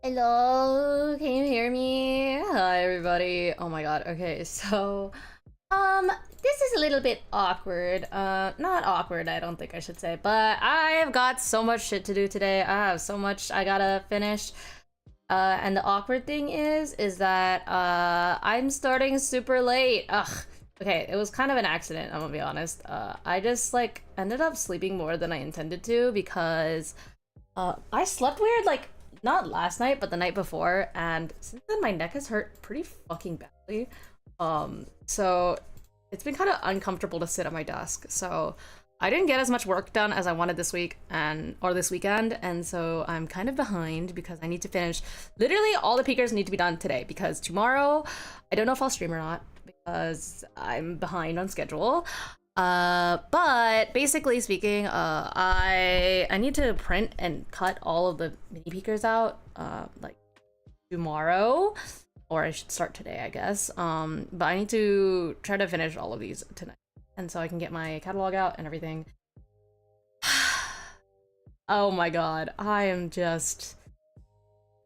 Hello, can you hear me? Hi everybody. Oh my god. Okay, so this is a little bit awkward. Not awkward, I don't think I should say, but I have got so much shit to do today. I have so much I gotta finish. And the awkward thing is that I'm starting super late. Ugh. Okay, it was kind of an accident, I'm gonna be honest. I just like ended up sleeping more than I intended to because I slept weird like not last night, but the night before, and since then my neck has hurt pretty fucking badly. So it's been kind of uncomfortable to sit at my desk. So I didn't get as much work done as I wanted this week or this weekend, and so I'm kind of behind because I need to finish literally all the peekers need to be done today because tomorrow I don't know if I'll stream or not because I'm behind on schedule. But basically speaking, I need to print and cut all of the mini peekers out, like tomorrow, or I should start today, I guess. But I need to try to finish all of these tonight, and so I can get my catalog out and everything. Oh my god, I am just...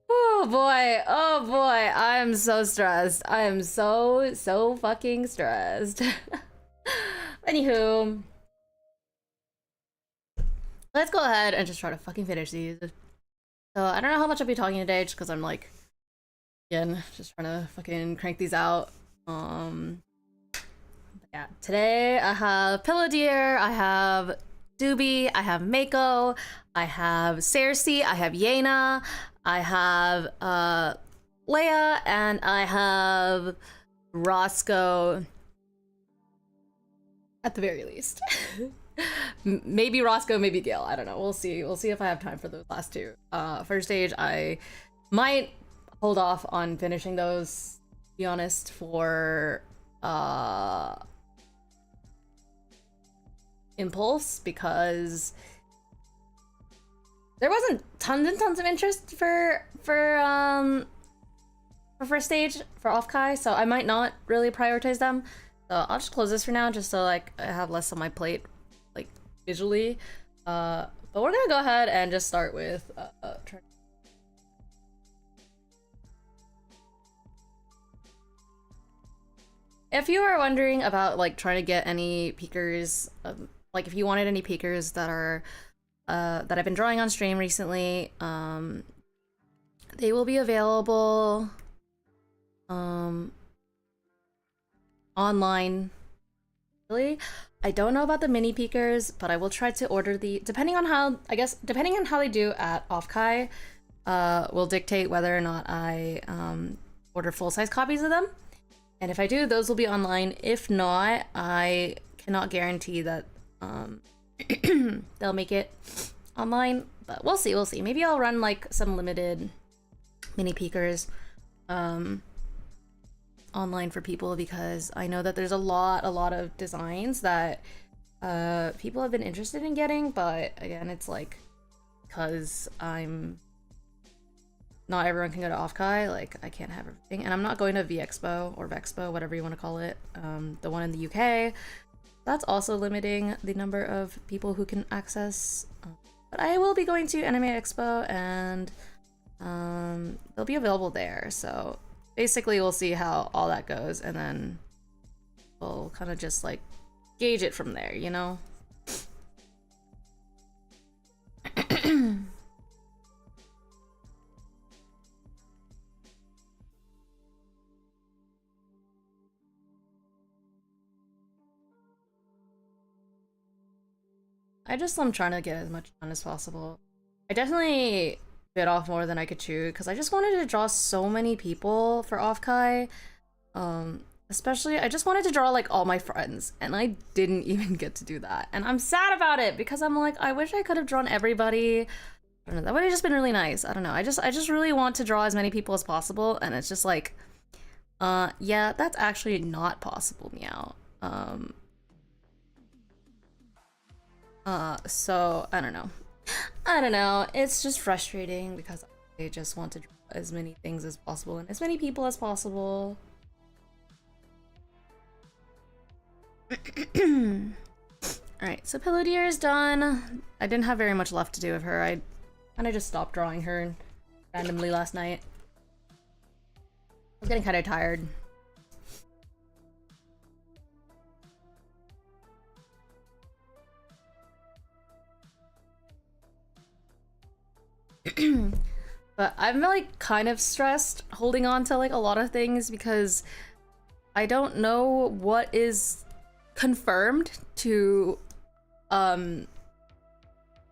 oh boy, I am so stressed. I am so fucking stressed. Anywho, let's go ahead and just try to fucking finish these. So I don't know how much I'll be talking today, just because I'm like, again, just trying to fucking crank these out. Yeah, today I have Pillow Deer, I have Doobie, I have Mako, I have Cersei, I have Yena, I have Leia, and I have Roscoe. At the very least. Maybe Roscoe, maybe Gale. I don't know. We'll see. We'll see if I have time for those last two. First stage, I might hold off on finishing those, to be honest, for Impulse, because there wasn't tons and tons of interest for first stage for offkai, so I might not really prioritize them. So I'll just close this for now, just so like I have less on my plate, like visually. But we're gonna go ahead and just start with if you are wondering about like trying to get any peekers, like if you wanted any peekers that are that I've been drawing on stream recently, they will be available online. Really, I don't know about the mini peekers, but I will try to order the, depending on how they do at offkai, will dictate whether or not I order full-size copies of them. And if I do, those will be online. If not, I cannot guarantee that they'll make it online, but we'll see. Maybe I'll run like some limited mini peekers online for people, because I know that there's a lot of designs that people have been interested in getting, but again, it's like, because not everyone can go to offkai, like I can't have everything, and I'm not going to VExpo or Vexpo, whatever you want to call it, the one in the UK. That's also limiting the number of people who can access, but I will be going to Anime Expo, and they'll be available there. So basically we'll see how all that goes, and then we'll kind of just like gauge it from there, you know? I'm trying to get as much done as possible. I definitely bit off more than I could chew, because I just wanted to draw so many people for offkai. Especially, I just wanted to draw like all my friends, and I didn't even get to do that. And I'm sad about it, because I'm like, I wish I could have drawn everybody. I don't know, that would have just been really nice. I don't know, I just really want to draw as many people as possible, and it's just like, yeah, that's actually not possible, Miao. So I don't know, it's just frustrating, because I just want to draw as many things as possible and as many people as possible. Alright, so Pillow Deer is done. I didn't have very much left to do with her. I kind of just stopped drawing her and randomly last night. I was getting kind of tired. But I'm like kind of stressed holding on to like a lot of things because I don't know what is confirmed to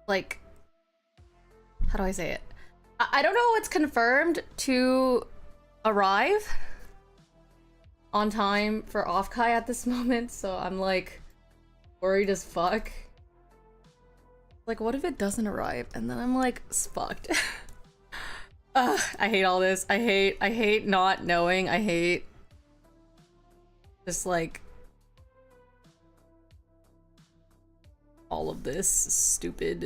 like, how do I say it? I don't know what's confirmed to arrive on time for offkai at this moment, so I'm like worried as fuck. Like, what if it doesn't arrive? And then I'm like, it's fucked. Ugh, I hate all this. I hate not knowing. I hate just like all of this stupid.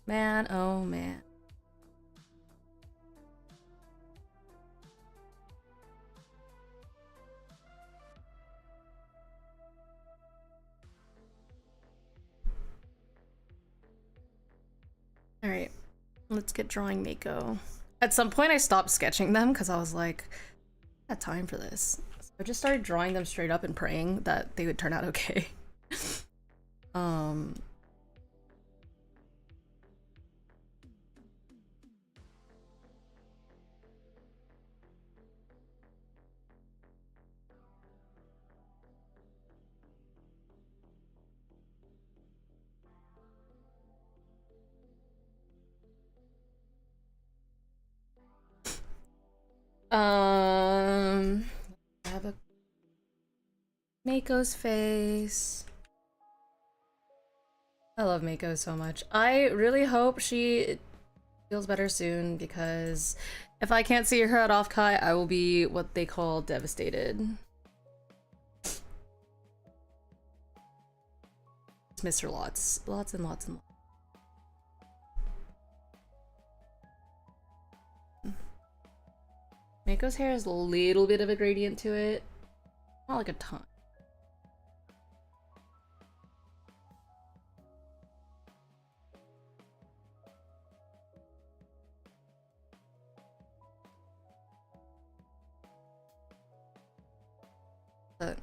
Man, oh man. All right, let's get drawing Mako. At some point I stopped sketching them because I was like, I got time for this. So I just started drawing them straight up and praying that they would turn out okay. I have a Mako's face. I love Mako so much. I really hope she feels better soon because if I can't see her at offkai, I will be what they call devastated. It's Mr. Lots. Lots and lots and lots. Mako's hair has a little bit of a gradient to it. Not like a ton. But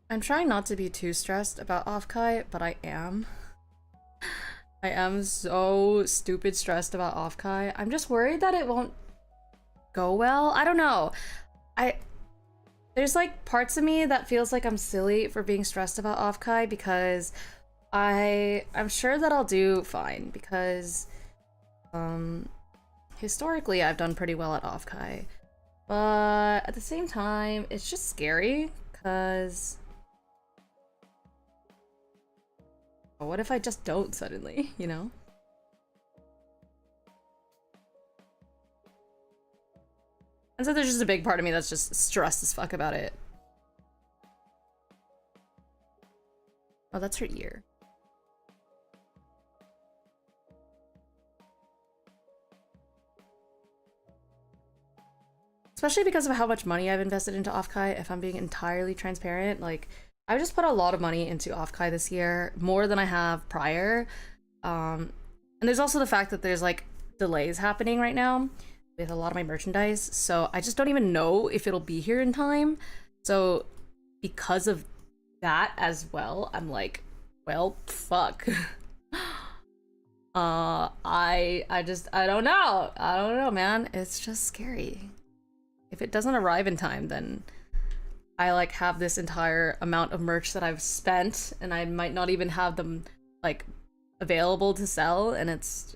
I'm trying not to be too stressed about offkai, but I am. I am so stupid stressed about offkai. I'm just worried that it won't go well. I don't know. There's like parts of me that feels like I'm silly for being stressed about offkai because I'm sure that I'll do fine because historically I've done pretty well at offkai. But at the same time, it's just scary because what if I just don't suddenly, you know? And so there's just a big part of me that's just stressed as fuck about it. Oh, that's her ear. Especially because of how much money I've invested into offkai, if I'm being entirely transparent, like I've just put a lot of money into offkai this year, more than I have prior. And there's also the fact that there's like delays happening right now with a lot of my merchandise, so I just don't even know if it'll be here in time. So because of that as well, I'm like, well, fuck. I don't know, man. It's just scary. If it doesn't arrive in time, then I like have this entire amount of merch that I've spent and I might not even have them like available to sell, and it's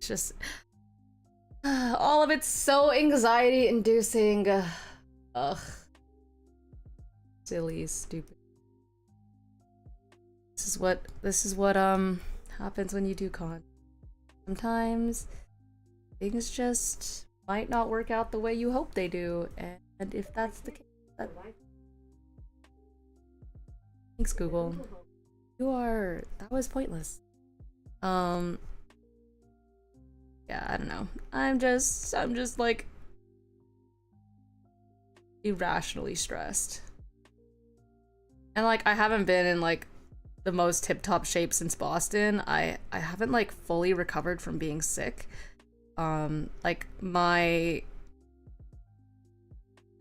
just all of it's so anxiety inducing. Ugh. Silly, stupid. this is what happens when you do con. Sometimes things just might not work out the way you hope they do, and if that's the case, thanks Google. That was pointless. Yeah, I don't know. I'm just like irrationally stressed. And like I haven't been in like the most tip-top shape since Boston. I haven't like fully recovered from being sick. Like I'm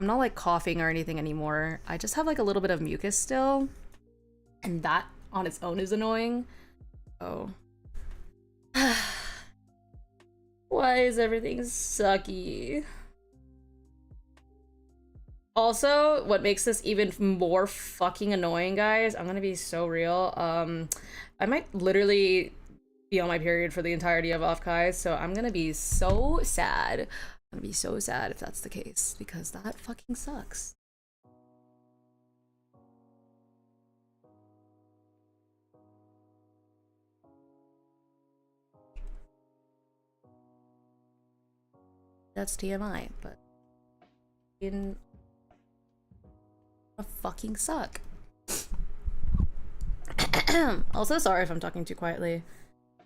not like coughing or anything anymore. I just have like a little bit of mucus still, and that on its own is annoying. Oh. Why is everything sucky? Also, what makes this even more fucking annoying, guys, I'm gonna be so real. I might literally be on my period for the entirety of offkai, so I'm gonna be so sad. I'm gonna be so sad if that's the case, because that fucking sucks. That's TMI, but in a fucking suck. Also, sorry if I'm talking too quietly.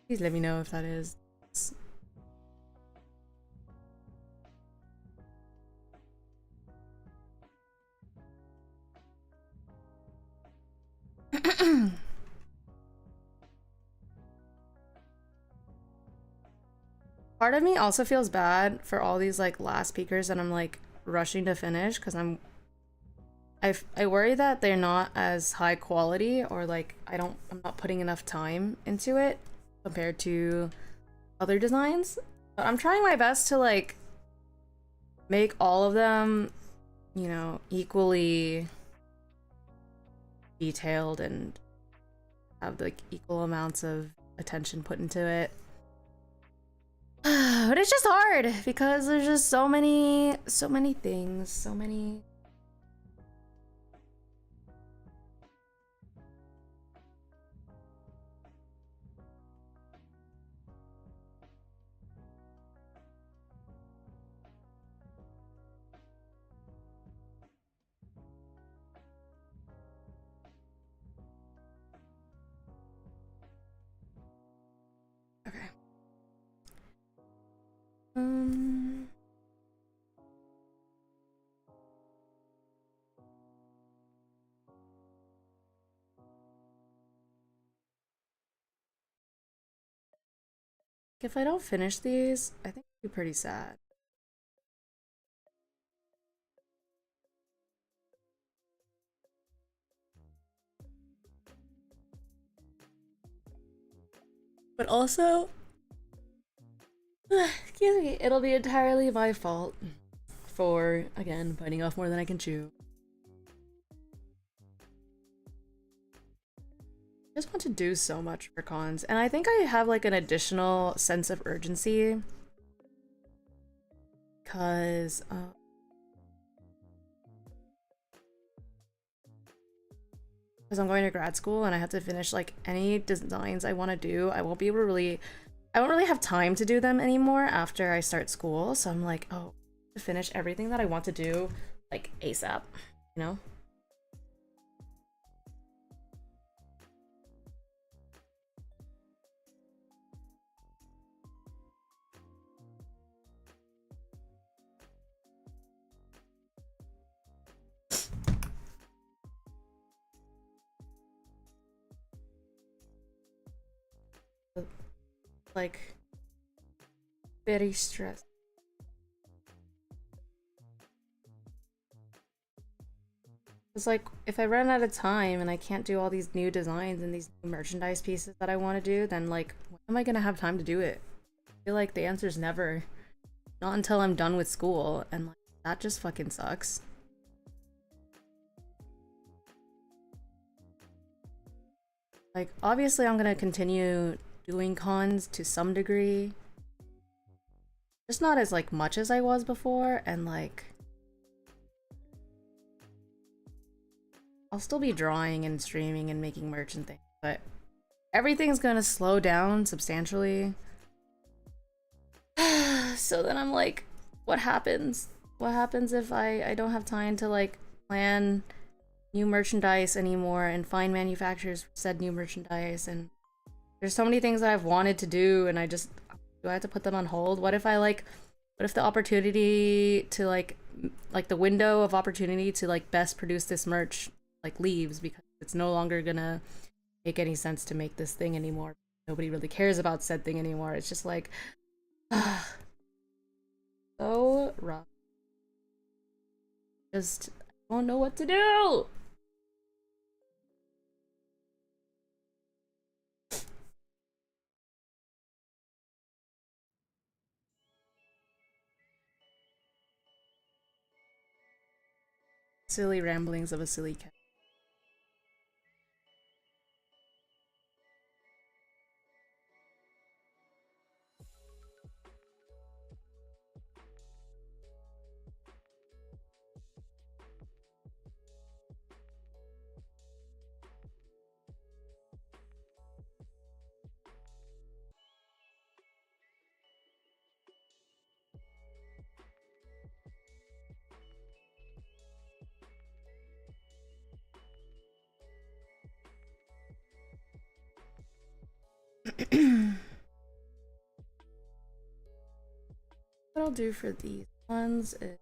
Please let me know if that is. Part of me also feels bad for all these like last speakers that I'm like rushing to finish, because I worry that they're not as high quality, or like I'm not putting enough time into it compared to other designs. But I'm trying my best to like make all of them, you know, equally detailed and have like equal amounts of attention put into it. But it's just hard because there's just so many things, so many. Okay. If I don't finish these, I think I'll be pretty sad. But also, excuse me, it'll be entirely my fault for, again, biting off more than I can chew. I just want to do so much for cons, and I think I have like an additional sense of urgency because I'm going to grad school and I have to finish like any designs I want to do. I won't really have time to do them anymore after I start school, so I'm like, oh, to finish everything that I want to do like ASAP, you know? Like very stressed. It's like if I run out of time and I can't do all these new designs and these new merchandise pieces that I want to do, then like when am I gonna have time to do it? I feel like the answer is never. Not until I'm done with school, and like that just fucking sucks. Like obviously I'm gonna continue doing cons to some degree, just not as like much as I was before, and like I'll still be drawing and streaming and making merch and things, but everything's gonna slow down substantially. So then I'm like, what happens? What happens if I don't have time to like plan new merchandise anymore and find manufacturers for said new merchandise? And there's so many things that I've wanted to do, and do I have to put them on hold? What if the opportunity to like the window of opportunity to like best produce this merch like leaves because it's no longer gonna make any sense to make this thing anymore? Nobody really cares about said thing anymore. It's just like so rough. Just I don't know what to do. Silly ramblings of a silly cat. What I'll do for these ones is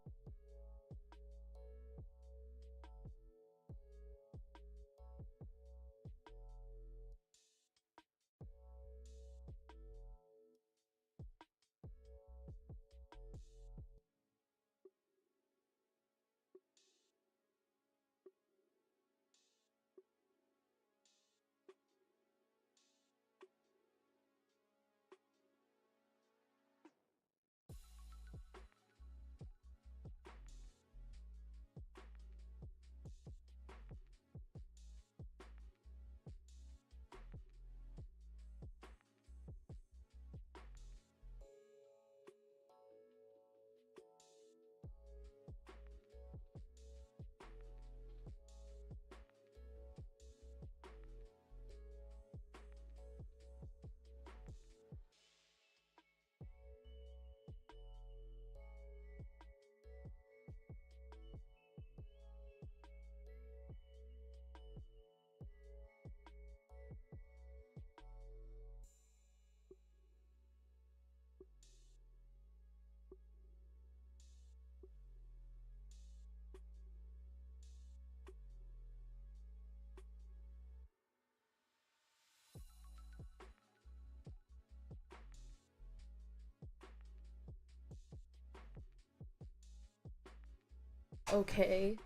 okay.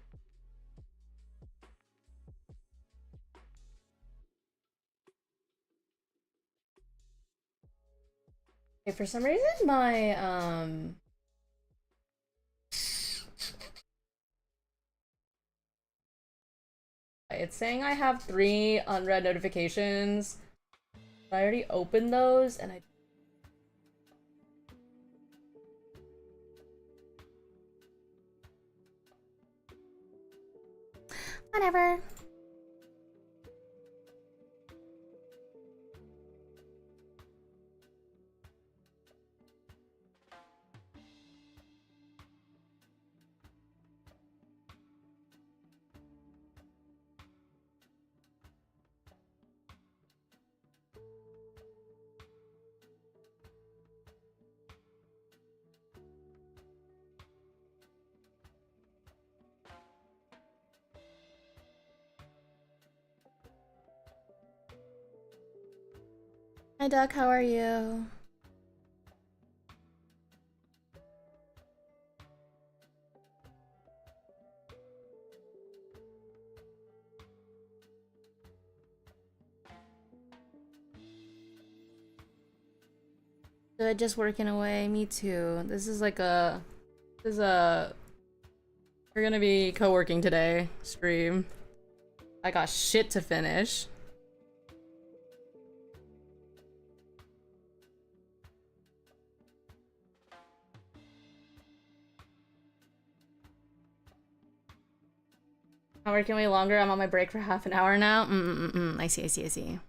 Okay, for some reason my it's saying I have 3 unread notifications. I already opened those and I whatever. Hi Duck, how are you? Good, just working away. Me too. This is a we're gonna be co-working today stream. I got shit to finish. I'm working way longer. I'm on my break for half an hour now. I see.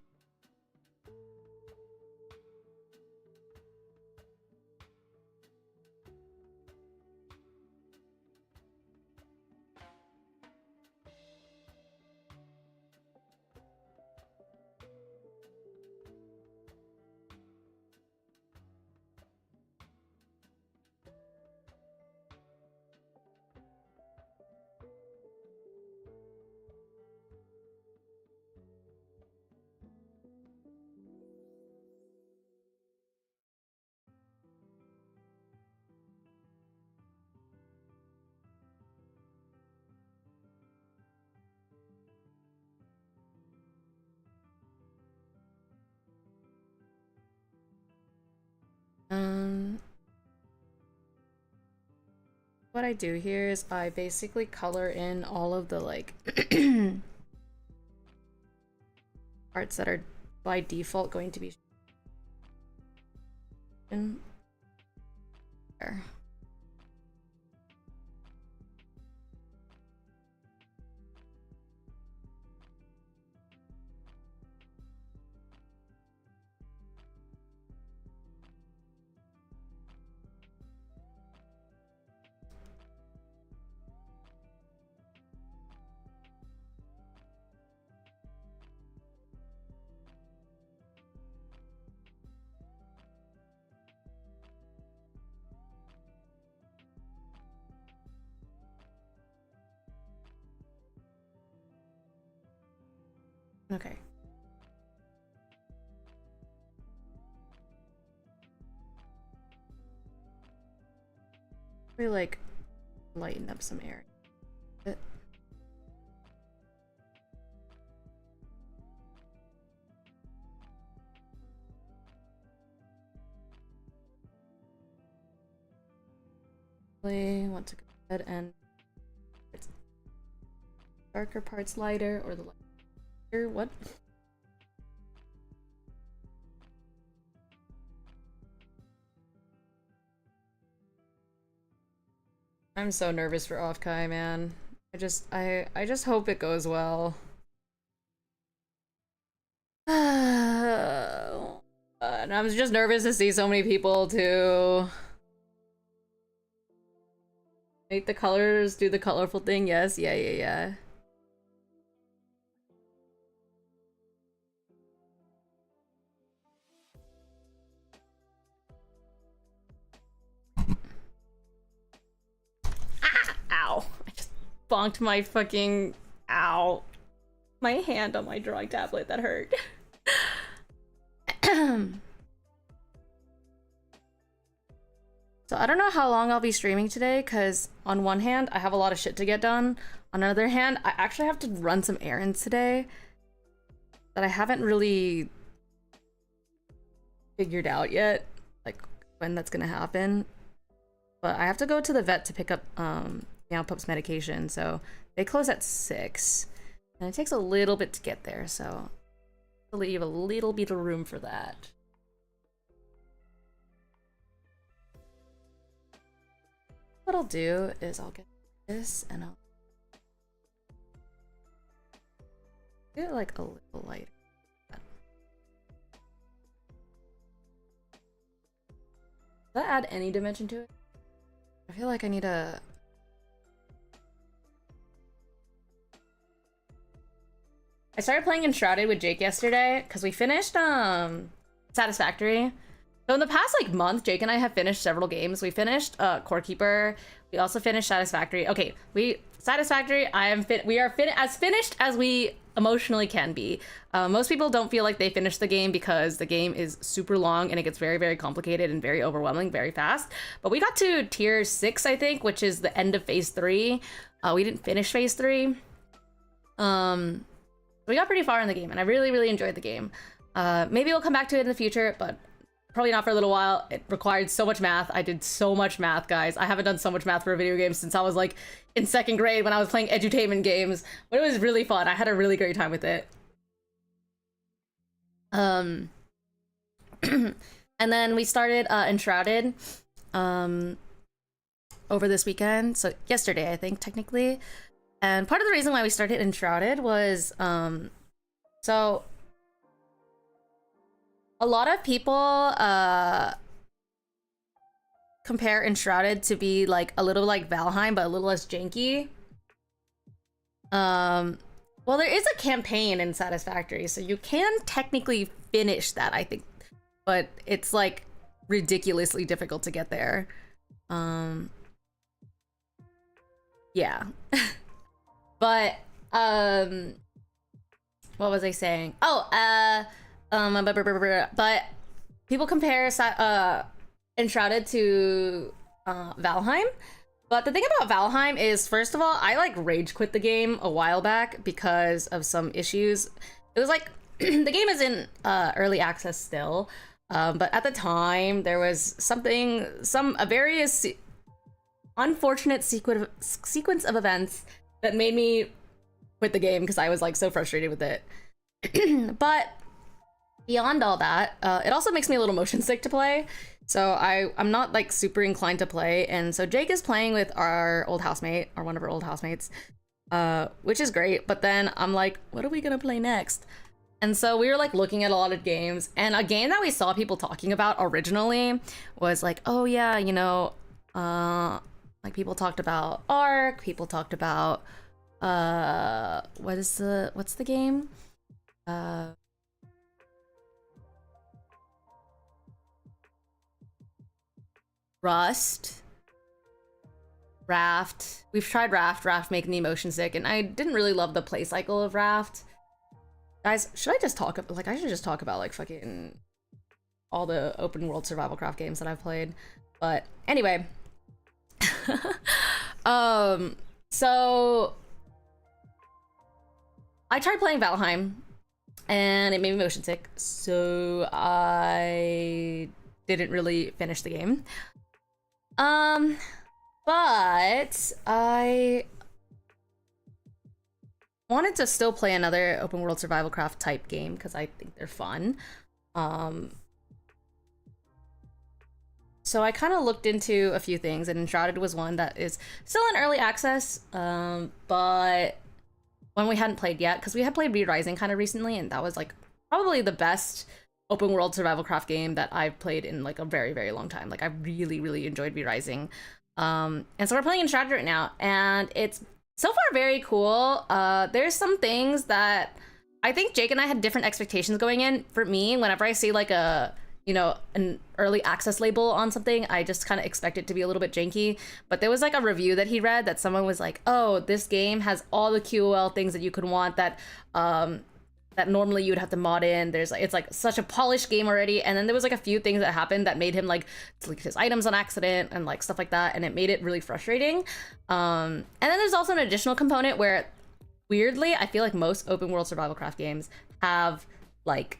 What I do here is I basically color in all of the like parts that are by default going to be in there. Okay. We like lighten up some area. Want to go ahead and darker parts lighter or the lighter what? I'm so nervous for offkai, man. I just hope it goes well. And I'm just nervous to see so many people too. Make the colors do the colorful thing. Yes, yeah. Ah! Ow! I just bonked my fucking ow. My hand on my drawing tablet, that hurt. So I don't know how long I'll be streaming today, because on one hand, I have a lot of shit to get done. On the other hand, I actually have to run some errands today that I haven't really figured out yet, like when that's gonna happen. But I have to go to the vet to pick up Miao Pup's medication, so they close at 6. And it takes a little bit to get there, so I'll leave a little bit of room for that. What I'll do is I'll get this and I'll do it like a little lighter. Does that add any dimension to it? I feel like I need a... I started playing Enshrouded with Jake yesterday because we finished Satisfactory. So in the past like month, Jake and I have finished several games. We finished Core Keeper. We also finished Satisfactory. Okay, Satisfactory. We are as finished as we emotionally can be. Most people don't feel like they finished the game because the game is super long and it gets very, very complicated and very overwhelming very fast. But we got to tier 6, I think, which is the end of phase 3. We didn't finish phase 3. We got pretty far in the game and I really, really enjoyed the game. Maybe we'll come back to it in the future, but probably not for a little while. It required so much math. I did so much math, guys. I haven't done so much math for a video game since I was like in 2nd grade when I was playing edutainment games. But it was really fun. I had a really great time with it. And then we started Enshrouded over this weekend. So yesterday, I think, technically. And part of the reason why we started Enshrouded was so a lot of people compare Enshrouded to be like a little like Valheim, but a little less janky. Well, there is a campaign in Satisfactory, so you can technically finish that, I think, but it's like ridiculously difficult to get there. Yeah. But what was I saying? Oh, but people compare Enshrouded to Valheim. But the thing about Valheim is, first of all, I like rage quit the game a while back because of some issues. It was like the game is in early access still, But at the time, there was a various unfortunate sequence of events that made me quit the game because I was like so frustrated with it. But beyond all that, it also makes me a little motion sick to play. So I'm not like super inclined to play. And so Jake is playing with our old housemate, or one of our old housemates, which is great. But then I'm like, what are we gonna play next? And so we were like looking at a lot of games, and a game that we saw people talking about originally was like, oh yeah, you know, like people talked about Ark, people talked about what's the game? Rust, Raft. We've tried Raft making me motion sick, and I didn't really love the play cycle of Raft. Guys, should I just talk about, like, I should just talk about like fucking all the open world survival craft games that I've played. But anyway, so I tried playing Valheim and it made me motion sick, so I didn't really finish the game. But I wanted to still play another open world survival craft type game because I think they're fun. So I kind of looked into a few things, and Enshrouded was one that is still in early access, but one we hadn't played yet because we had played V-Rising kind of recently, and that was like probably the best open world survival craft game that I've played in like a very, very long time. Like I really, really enjoyed V-Rising. And so we're playing Enshrouded right now, and it's so far very cool. There's some things that I think Jake and I had different expectations going in. For me, whenever I see like a, you know, an early access label on something, I just kind of expect it to be a little bit janky. But there was like a review that he read that someone was like, oh, this game has all the QOL things that you could want that that normally you would have to mod in. There's like, it's like such a polished game already. And then there was like a few things that happened that made him like delete his items on accident and like stuff like that, and it made it really frustrating. And then there's also an additional component where, weirdly, I feel like most open world survival craft games have like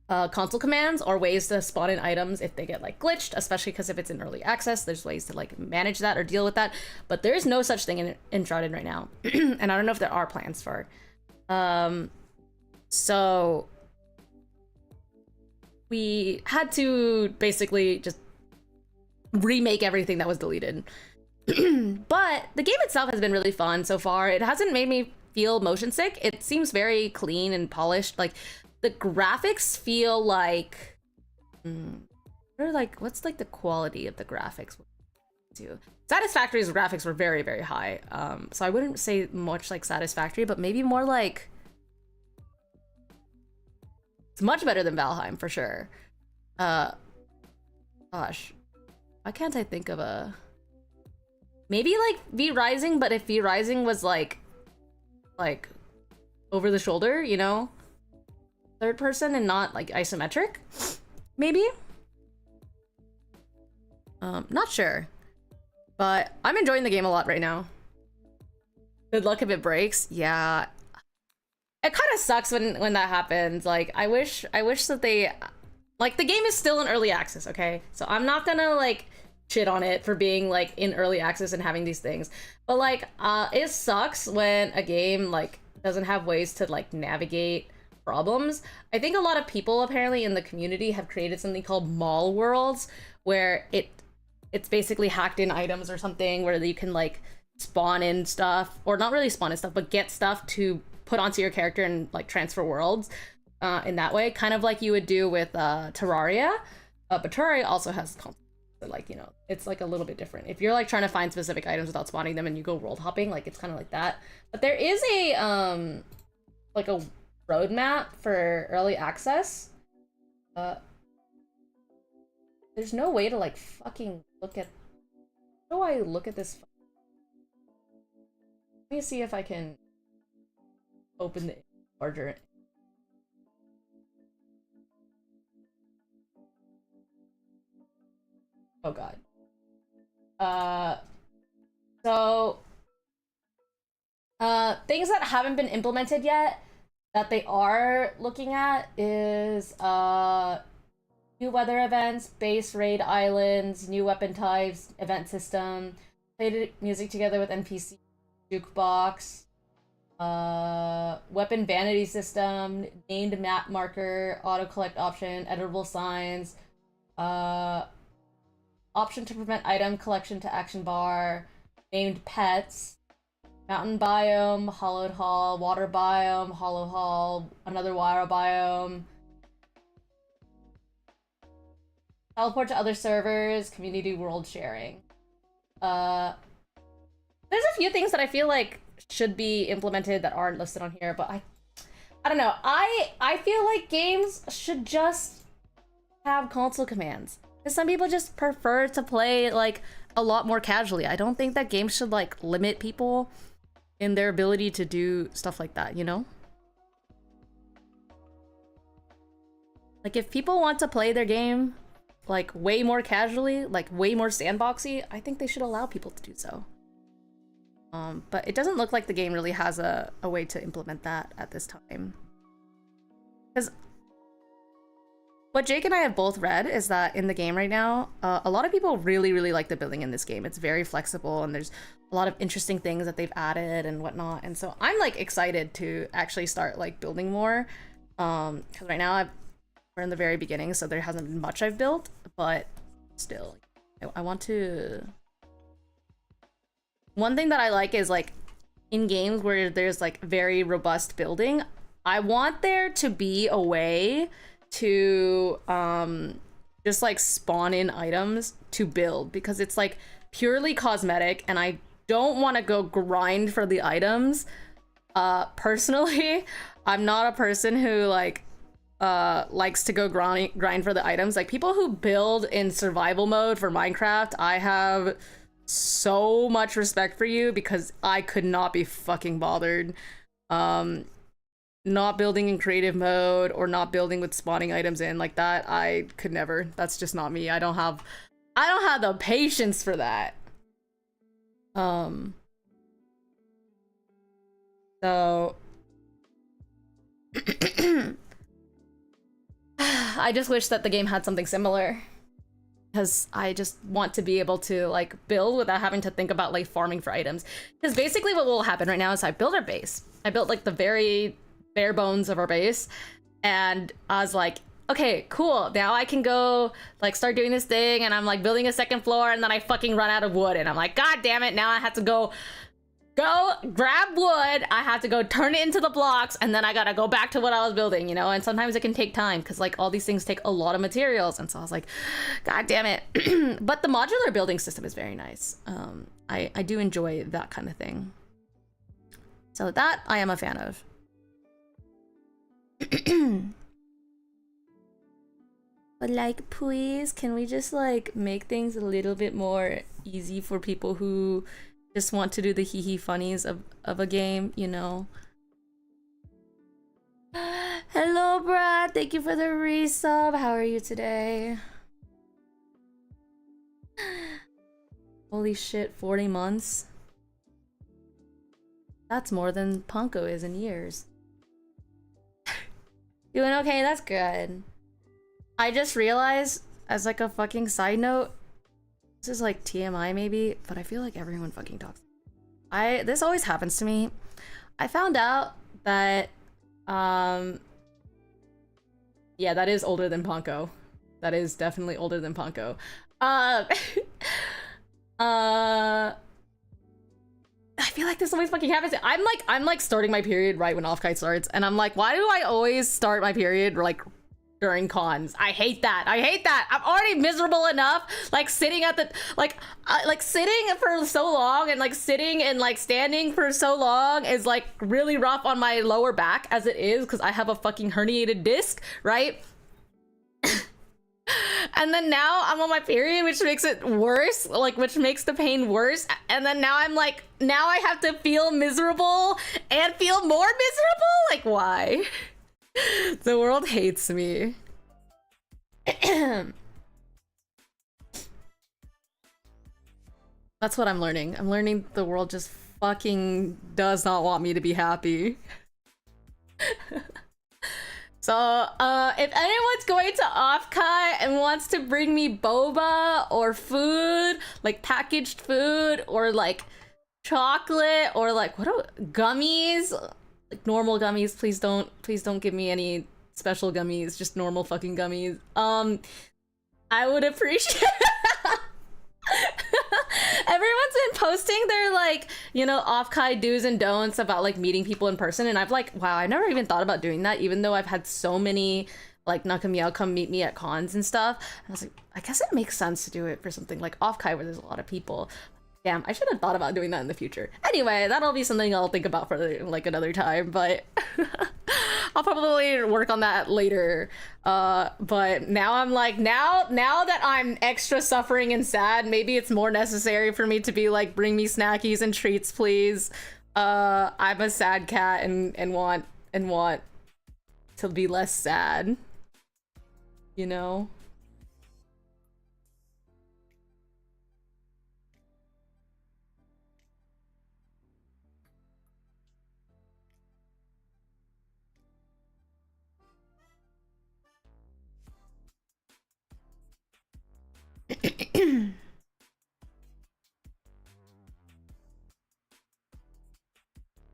console commands or ways to spawn in items if they get like glitched, especially because if it's in early access, there's ways to like manage that or deal with that. But there is no such thing in Enshrouded right now. And I don't know if there are plans for so we had to basically just remake everything that was deleted. But the game itself has been really fun so far. It hasn't made me feel motion sick. It seems very clean and polished. Like the graphics feel like what's like the quality of the graphics too. Satisfactory's graphics were very, very high. So I wouldn't say much like Satisfactory, but maybe more like it's much better than Valheim for sure. Gosh, why can't I think of a, maybe like V-Rising, but if V-Rising was like over the shoulder, you know, third person and not like isometric, maybe. Not sure, but I'm enjoying the game a lot right now. Good luck if it breaks. Yeah, it kind of sucks when that happens. Like I wish that they, like, the game is still in early access, okay? So I'm not gonna like shit on it for being like in early access and having these things, but like it sucks when a game like doesn't have ways to like navigate problems. I think a lot of people apparently in the community have created something called mall worlds, where it's basically hacked in items or something where you can like spawn in stuff, or not really spawn in stuff, but get stuff to put onto your character and like transfer worlds in that way, kind of like you would do with Terraria. But Terraria also has like, you know, it's like a little bit different. If you're like trying to find specific items without spawning them and you go world hopping, like it's kind of like that. But there is a like a roadmap for early access. There's no way to like fucking look at, how do I look at this? Let me see if I can open the larger. Oh god. So things that haven't been implemented yet that they are looking at is New weather events, base raid islands, new weapon types, event system, played music together with NPC, jukebox, weapon vanity system, named map marker, auto collect option, editable signs, option to prevent item collection to action bar, named pets, mountain biome, hollowed hall, water biome, hollow hall, another water biome, teleport to other servers, community world sharing. There's a few things that I feel like should be implemented that aren't listed on here, but I don't know. I feel like games should just have console commands. Because some people just prefer to play like a lot more casually. I don't think that games should like limit people in their ability to do stuff like that, you know? Like if people want to play their game like way more casually, like way more sandboxy, I think they should allow people to do so. But it doesn't look like the game really has a way to implement that at this time. Because what Jake and I have both read is that in the game right now, a lot of people really, really like the building in this game. It's very flexible and there's a lot of interesting things that they've added and whatnot. And so I'm like excited to actually start like building more. Because right now we're in the very beginning, so there hasn't been much I've built, but still, I want to... One thing that I like is like in games where there's like very robust building, I want there to be a way to just like spawn in items to build, because it's like purely cosmetic and I don't want to go grind for the items. Personally, I'm not a person who like likes to go grind for the items. Like people who build in survival mode for Minecraft, I have so much respect for you, because I could not be fucking bothered not building in creative mode or not building with spawning items in like that. I could never. That's just not me. I don't have the patience for that. So I just wish that the game had something similar, because I just want to be able to like build without having to think about like farming for items. Because basically what will happen right now is I build our base. I built like the very bare bones of our base, and I was like, okay, cool, now I can go like start doing this thing, and I'm like building a second floor, and then I fucking run out of wood, and I'm like, god damn it, now I have to go grab wood, I have to go turn it into the blocks, and then I gotta go back to what I was building, you know? And sometimes it can take time because like all these things take a lot of materials, and so I was like, god damn it. But the modular building system is very nice. I do enjoy that kind of thing, so that I am a fan of. But like, please, can we just like make things a little bit more easy for people who just want to do the hee-hee funnies of a game, you know? Hello, Brad. Thank you for the resub. How are you today? Holy shit, 40 months? That's more than Punko is in years. Doing okay, that's good. I just realized, as like a fucking side note, this is like TMI maybe, but I feel like everyone fucking talks. This always happens to me. I found out that, yeah, that is older than Ponko. That is definitely older than Ponko. I feel like this always fucking happens. I'm like starting my period right when offkai starts, and I'm like, why do I always start my period like during cons? I hate that. I hate that. I'm already miserable enough, like sitting at the like sitting for so long, and like sitting and like standing for so long is like really rough on my lower back as it is, because I have a fucking herniated disc, right? And then now I'm on my period, which makes it worse, like which makes the pain worse. And then now I'm like, now I have to feel miserable and feel more miserable? Like, why? The world hates me. That's what I'm learning. I'm learning the world just fucking does not want me to be happy. So, if anyone's going to offkai and wants to bring me boba or food, like packaged food or like chocolate or like gummies, like normal gummies, please don't give me any special gummies, just normal fucking gummies. I would appreciate everyone's been posting their like, you know, offkai do's and don'ts about like meeting people in person, and I've like, wow, I never even thought about doing that, even though I've had so many like Nakamiao come meet me at cons and stuff. And I was like, I guess it makes sense to do it for something like offkai where there's a lot of people. Damn, I should have thought about doing that in the future. Anyway, that'll be something I'll think about for like another time, but I'll probably work on that later. But now I'm like, now that I'm extra suffering and sad, maybe it's more necessary for me to be like, bring me snackies and treats, please. I'm a sad cat and want to be less sad, you know?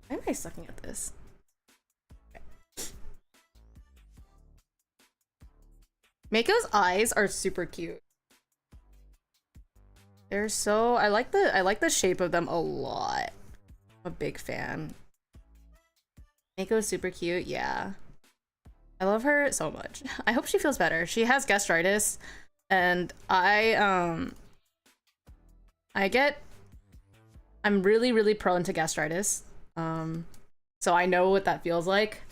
Why am I sucking at this? Okay. Mako's eyes are super cute. They're so, I like the shape of them a lot. I'm a big fan. Mako's super cute, yeah. I love her so much. I hope she feels better. She has gastritis, and I'm really prone to gastritis. So I know what that feels like.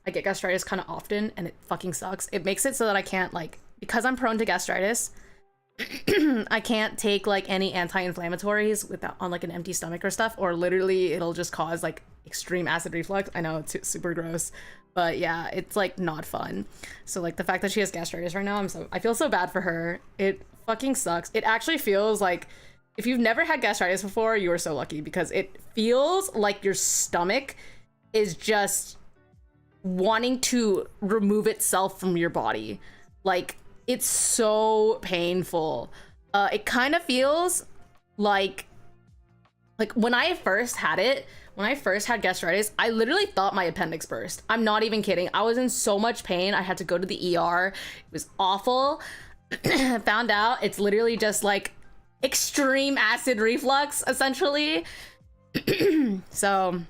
I get gastritis kind of often, and it fucking sucks. It makes it so that I can't, like, because I'm prone to gastritis, I can't take like any anti-inflammatories without on like an empty stomach or stuff, or literally it'll just cause like extreme acid reflux. I know it's super gross, but yeah, it's like not fun. So like the fact that she has gastritis right now, I feel so bad for her. It fucking sucks. It actually feels like, if you've never had gastritis before, you are so lucky, because it feels like your stomach is just wanting to remove itself from your body. Like, it's so painful. It kind of feels like when I first had gastritis, I literally thought my appendix burst. I'm not even kidding. I was in so much pain. I had to go to the ER. It was awful. Found out it's literally just like extreme acid reflux, essentially. So,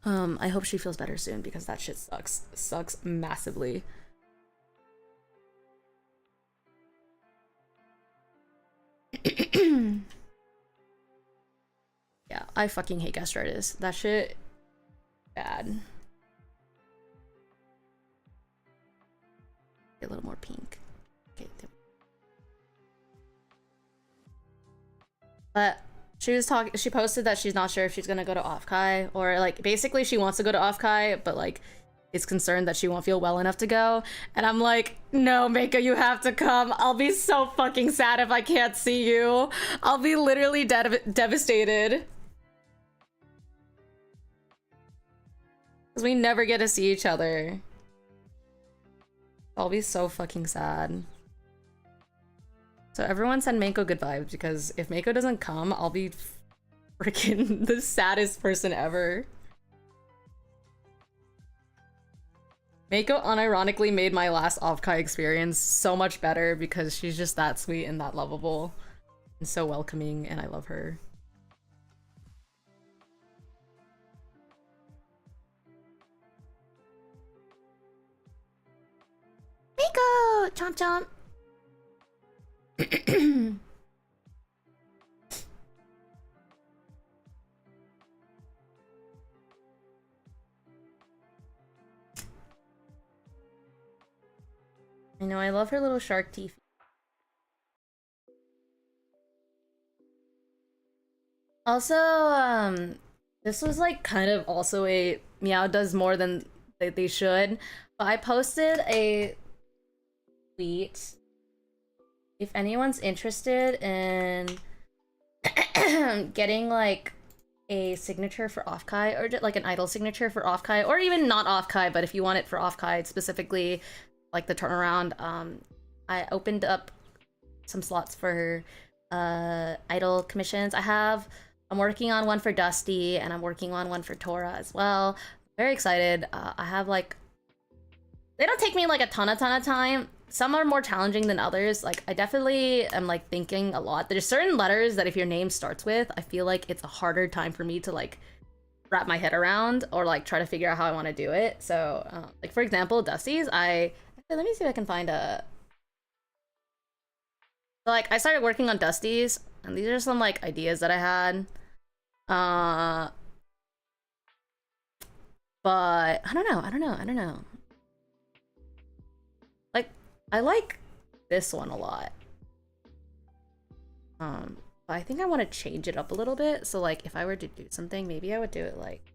I hope she feels better soon, because that shit sucks massively. Yeah, I fucking hate gastritis. That shit, bad. Get a little more pink. Okay. But she posted that she's not sure if she's gonna go to offkai, or like basically she wants to go to offkai, but like is concerned that she won't feel well enough to go. And I'm like, no, Mako, you have to come. I'll be so fucking sad if I can't see you. I'll be literally devastated. Because we never get to see each other. I'll be so fucking sad. So everyone send Mako good vibes, because if Mako doesn't come, I'll be freaking the saddest person ever. Mako unironically made my last offkai experience so much better, because she's just that sweet and that lovable and so welcoming, and I love her. Mako! Chomp chomp! I know, I love her little shark teeth. Also, this was like kind of also a Miao does more than they should, but I posted a tweet. If anyone's interested in getting like a signature for offkai, or like an idol signature for offkai, or even not offkai, but if you want it for offkai specifically, like the turnaround, I opened up some slots for idol commissions. I'm working on one for Dusty, and I'm working on one for Tora as well. Very excited. I have like, they don't take me like a ton of time. Some are more challenging than others. Like, I definitely am like thinking a lot. There's certain letters that if your name starts with, I feel like it's a harder time for me to like wrap my head around or like try to figure out how I want to do it. So like for example, Dusty's, let me see if I can find a, like I started working on Dusty's, and these are some like ideas that I had. But I don't know. Like, I like this one a lot. But I think I want to change it up a little bit. So like if I were to do something, maybe I would do it like,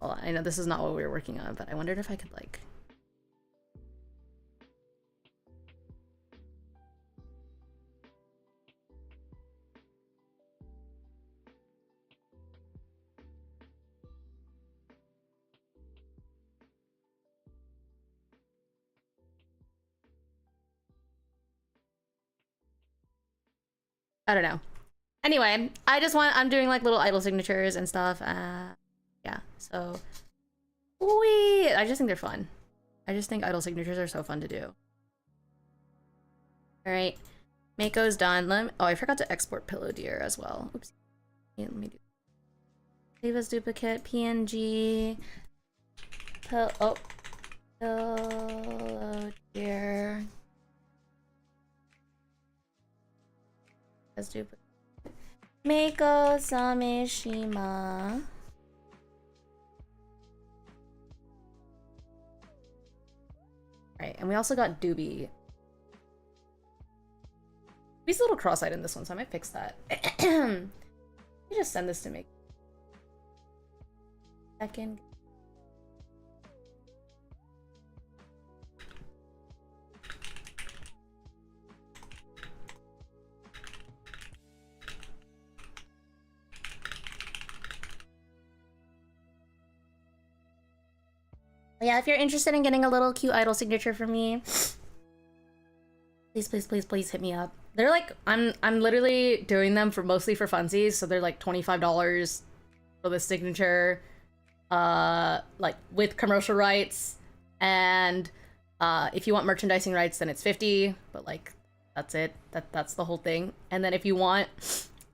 well, I know this is not what we were working on, but I wondered if I could like, I don't know. Anyway, I'm doing like little idol signatures and stuff. Yeah, so I just think they're fun. I just think idol signatures are so fun to do. All right, Mako's done. Oh, I forgot to export Pillow Deer as well. Oops. Yeah, let me do. Leave duplicate PNG. Pillow Deer. Let's do Mako Samishima. Right, and we also got Doobie. He's a little cross-eyed in this one, so I might fix that. Let me just send this to make second. Yeah, if you're interested in getting a little cute idol signature from me, please hit me up. They're like, I'm literally doing them mostly for funsies, so they're like $25 for the signature, like with commercial rights, and if you want merchandising rights, then it's 50, but like that's it. That's the whole thing. And then if you want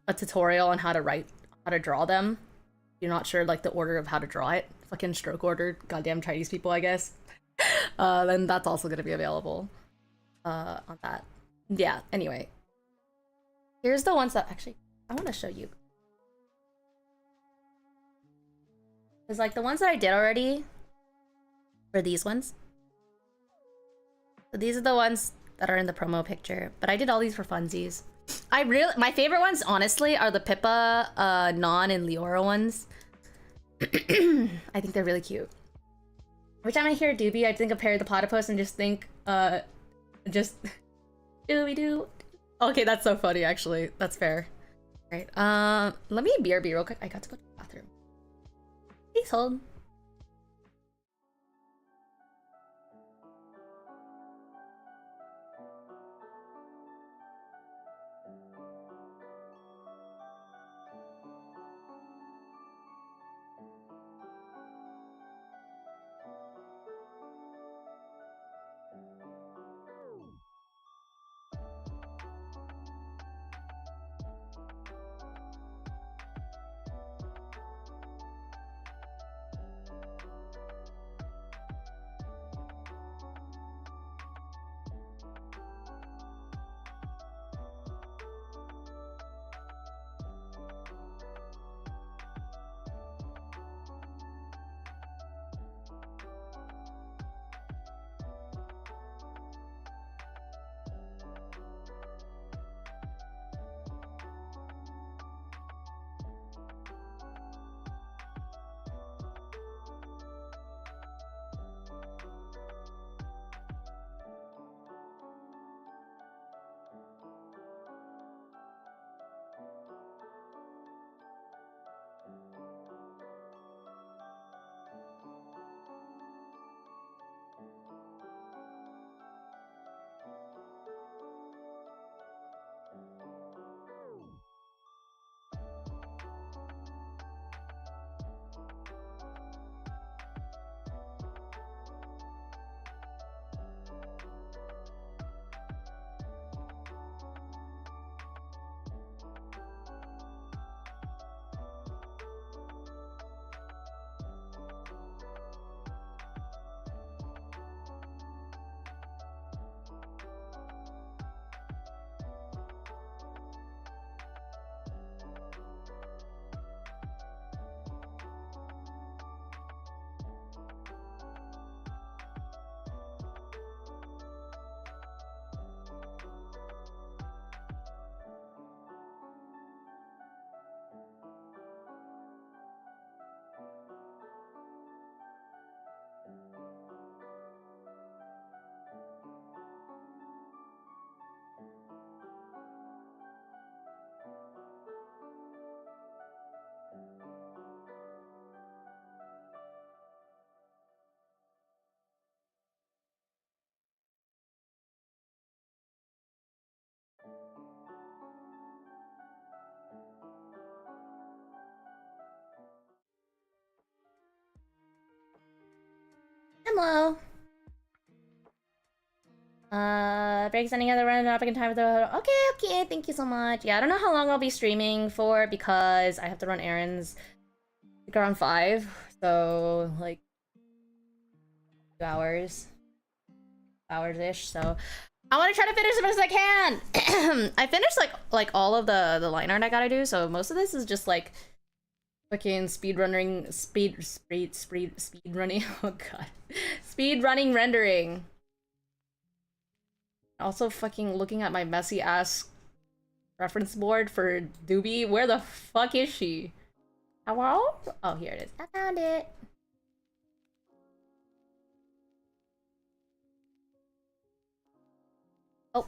a tutorial on how to draw them, you're not sure like the order of how to draw it, fucking stroke order, goddamn Chinese people, I guess. Then that's also gonna be available on that. Yeah, anyway. Here's the ones that actually I want to show you. Because like the ones that I did already were these ones. So these are the ones that are in the promo picture, but I did all these for funsies. My favorite ones, honestly, are the Pippa, Non, and Leora ones. I think they're really cute. Every time I hear Doobie, I think of Perry the Platypus and just think, just Doobie-doo. Okay, that's so funny, actually. That's fair. All right, let me BRB real quick. I got to go to the bathroom. Please hold. Low. Break sending other random topic in time with the. Okay, thank you so much. Yeah, I don't know how long I'll be streaming for because I have to run errands. Like around 5, so like 2 hours, hours-ish. So I want to try to finish as much as I can. I finished like all of the line art I gotta do, so most of this is just like fucking speed running. Oh god, speed running rendering. Also fucking looking at my messy ass reference board for Doobie. Where the fuck is she? Hello? Oh, here it is. I found it. Oh.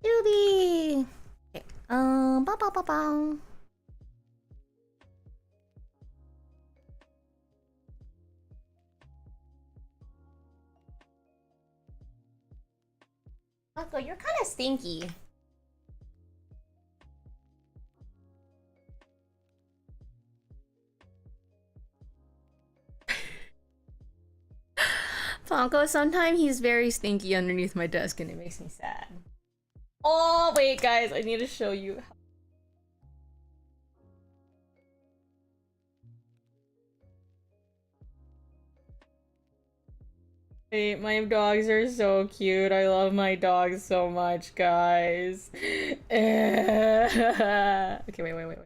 Doobie! Okay. Ba ba ba ba. Uncle, you're kind of stinky. Fonko, sometimes he's very stinky underneath my desk and it makes me sad. Oh, wait, guys, I need to show you. Wait, my dogs are so cute. I love my dogs so much, guys. Okay, wait.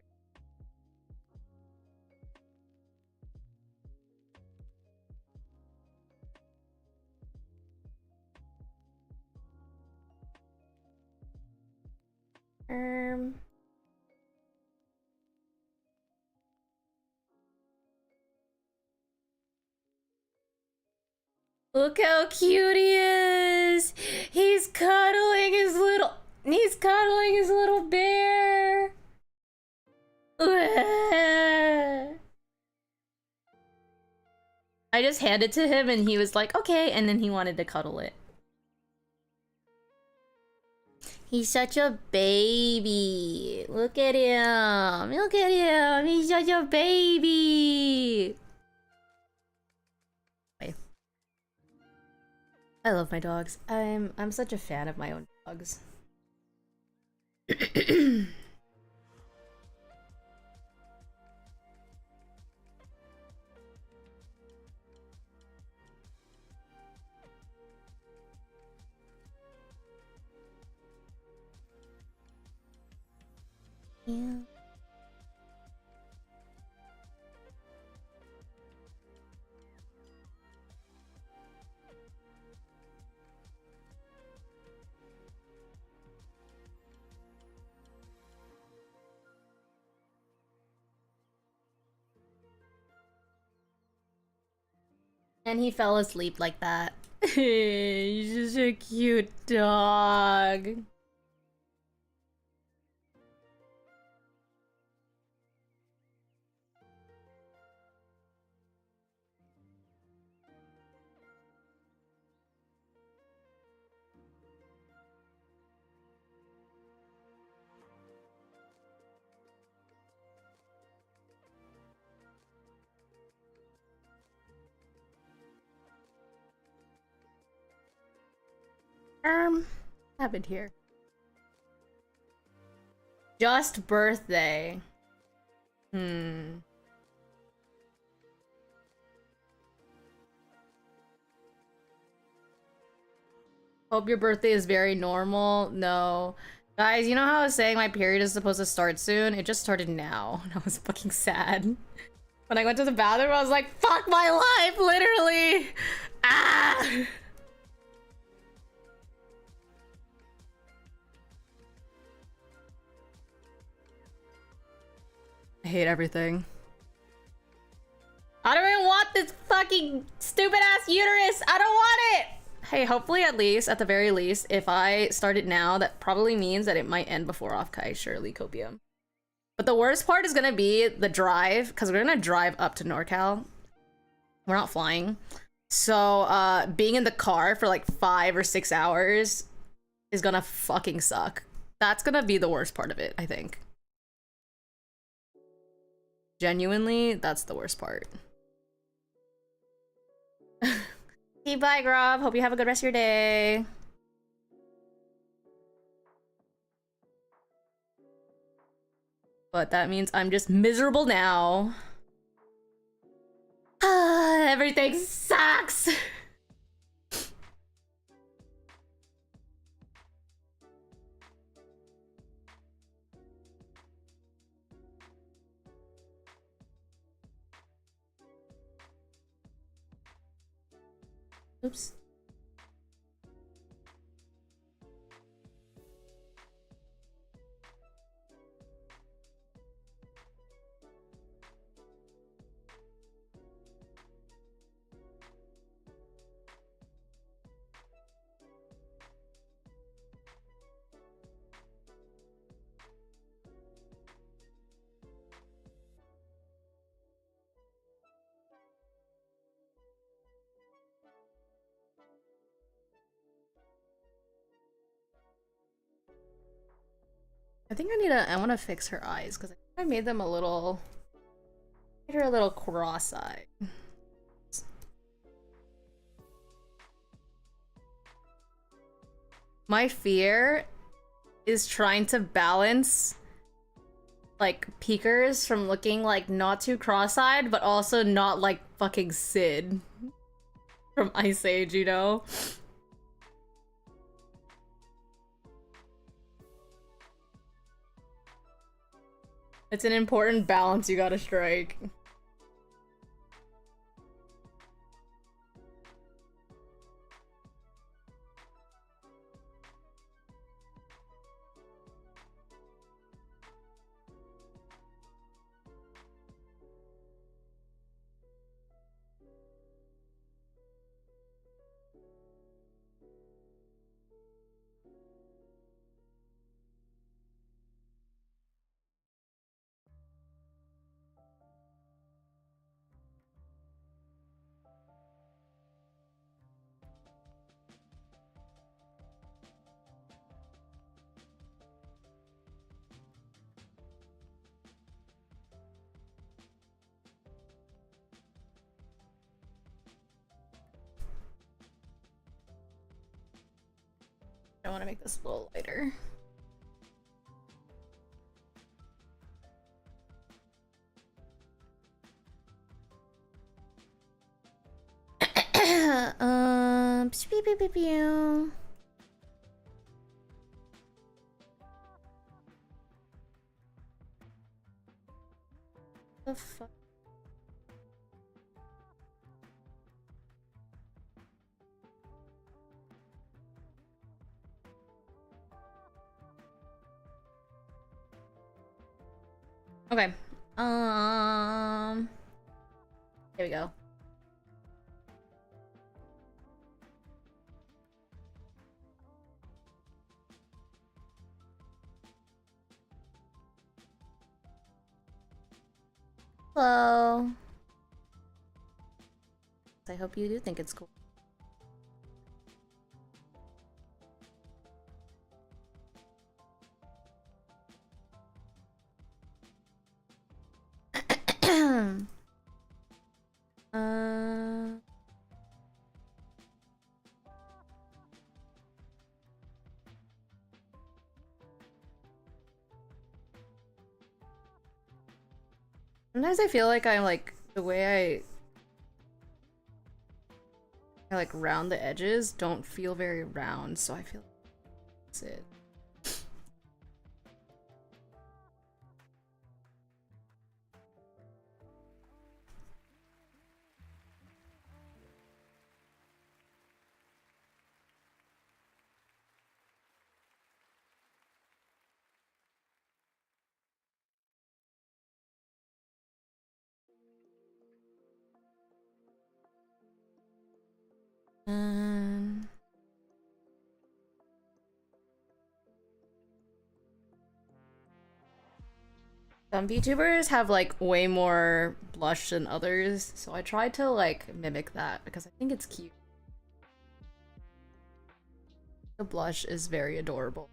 Look how cute he is. He's cuddling his little bear. I just handed it to him and he was like, okay, and then he wanted to cuddle it. He's such a baby. Look at him. Look at him. He's such a baby. Wait. I love my dogs. I'm such a fan of my own dogs. Yeah. And he fell asleep like that. He's just a cute dog. Happened here. Just birthday. Hope your birthday is very normal. No. Guys, you know how I was saying my period is supposed to start soon? It just started now. And I was fucking sad. When I went to the bathroom, I was like, fuck my life, literally! Ah! I hate everything. I don't even want this fucking stupid ass uterus! I don't want it! Hey, hopefully at least, at the very least, if I start it now, that probably means that it might end before offkai, surely, Copium. But the worst part is gonna be the drive, because we're gonna drive up to NorCal. We're not flying. So, being in the car for like 5 or 6 hours is gonna fucking suck. That's gonna be the worst part of it, I think. Genuinely, that's the worst part. Okay, bye, Grob. Hope you have a good rest of your day. But that means I'm just miserable now. Everything sucks! Oops. I think I want to fix her eyes because I made them a little, made her a little cross-eyed. My fear is trying to balance like peekers from looking like not too cross-eyed, but also not like fucking Sid from Ice Age, you know? It's an important balance you gotta strike. I want to make this a little lighter. Pew, pew, pew, pew. The fuck? Okay. Here we go. Hello. I hope you do think it's cool. Sometimes I feel like I'm like the way I like round the edges don't feel very round, so I feel like that's it. Some VTubers have like way more blush than others, so I tried to like mimic that because I think it's cute. The blush is very adorable.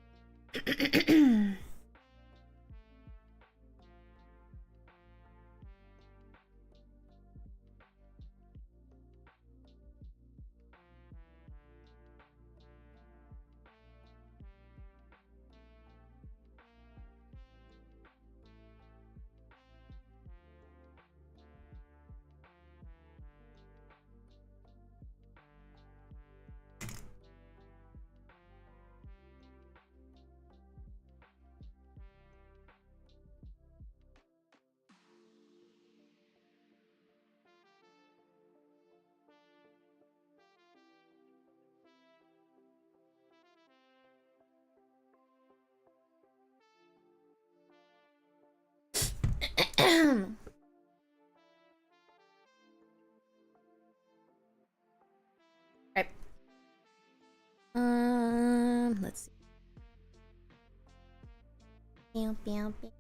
Right. Let's see. Meow, meow, meow,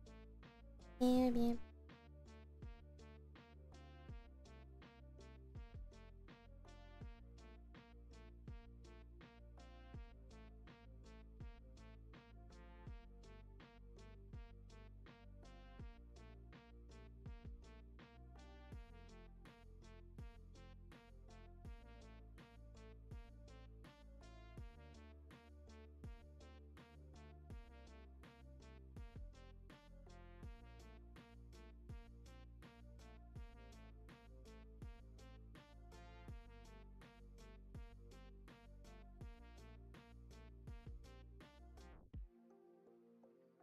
meow, meow.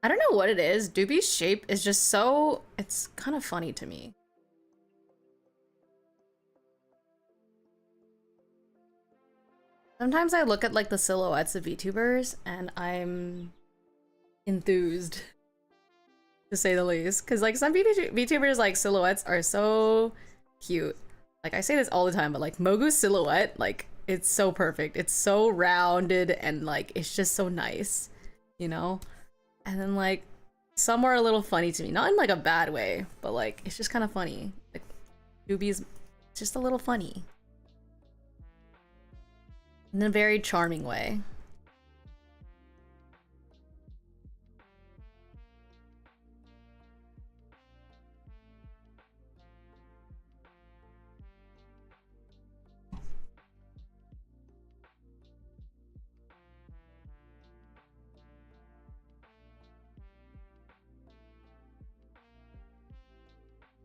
I don't know what it is. Doobie's shape is just so... It's kind of funny to me. Sometimes I look at like the silhouettes of VTubers and I'm enthused, to say the least. Because like some VTubers like silhouettes are so cute. Like I say this all the time, but like Mogu's silhouette, like it's so perfect. It's so rounded and like it's just so nice, you know? And then like some are a little funny to me, not in like a bad way, but like it's just kind of funny. Like Doobie's just a little funny in a very charming way.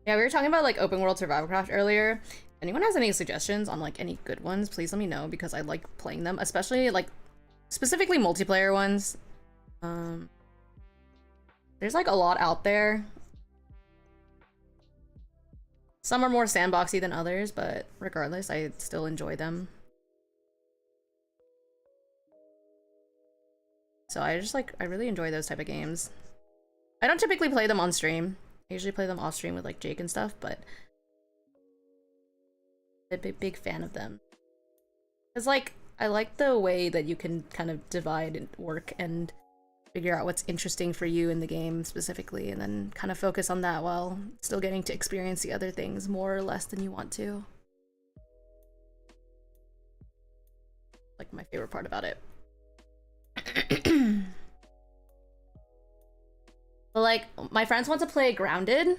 Yeah, we were talking about like open world survival craft earlier. Anyone has any suggestions on like any good ones, please let me know, because I like playing them, especially like specifically multiplayer ones. There's like a lot out there. Some are more sandboxy than others, but regardless, I still enjoy them. So I really enjoy those type of games. I don't typically play them on stream. I usually play them off stream with like Jake and stuff, but I'm a big fan of them. It's like, I like the way that you can kind of divide and work and figure out what's interesting for you in the game specifically, and then kind of focus on that while still getting to experience the other things more or less than you want to. Like my favorite part about it. But like, my friends want to play Grounded,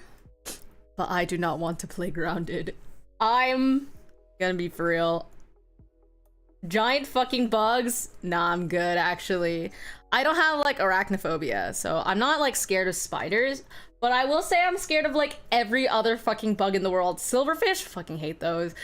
but I do not want to play Grounded. I'm gonna be for real. Giant fucking bugs? Nah, I'm good actually. I don't have like arachnophobia, so I'm not like scared of spiders, but I will say I'm scared of like every other fucking bug in the world. Silverfish? Fucking hate those.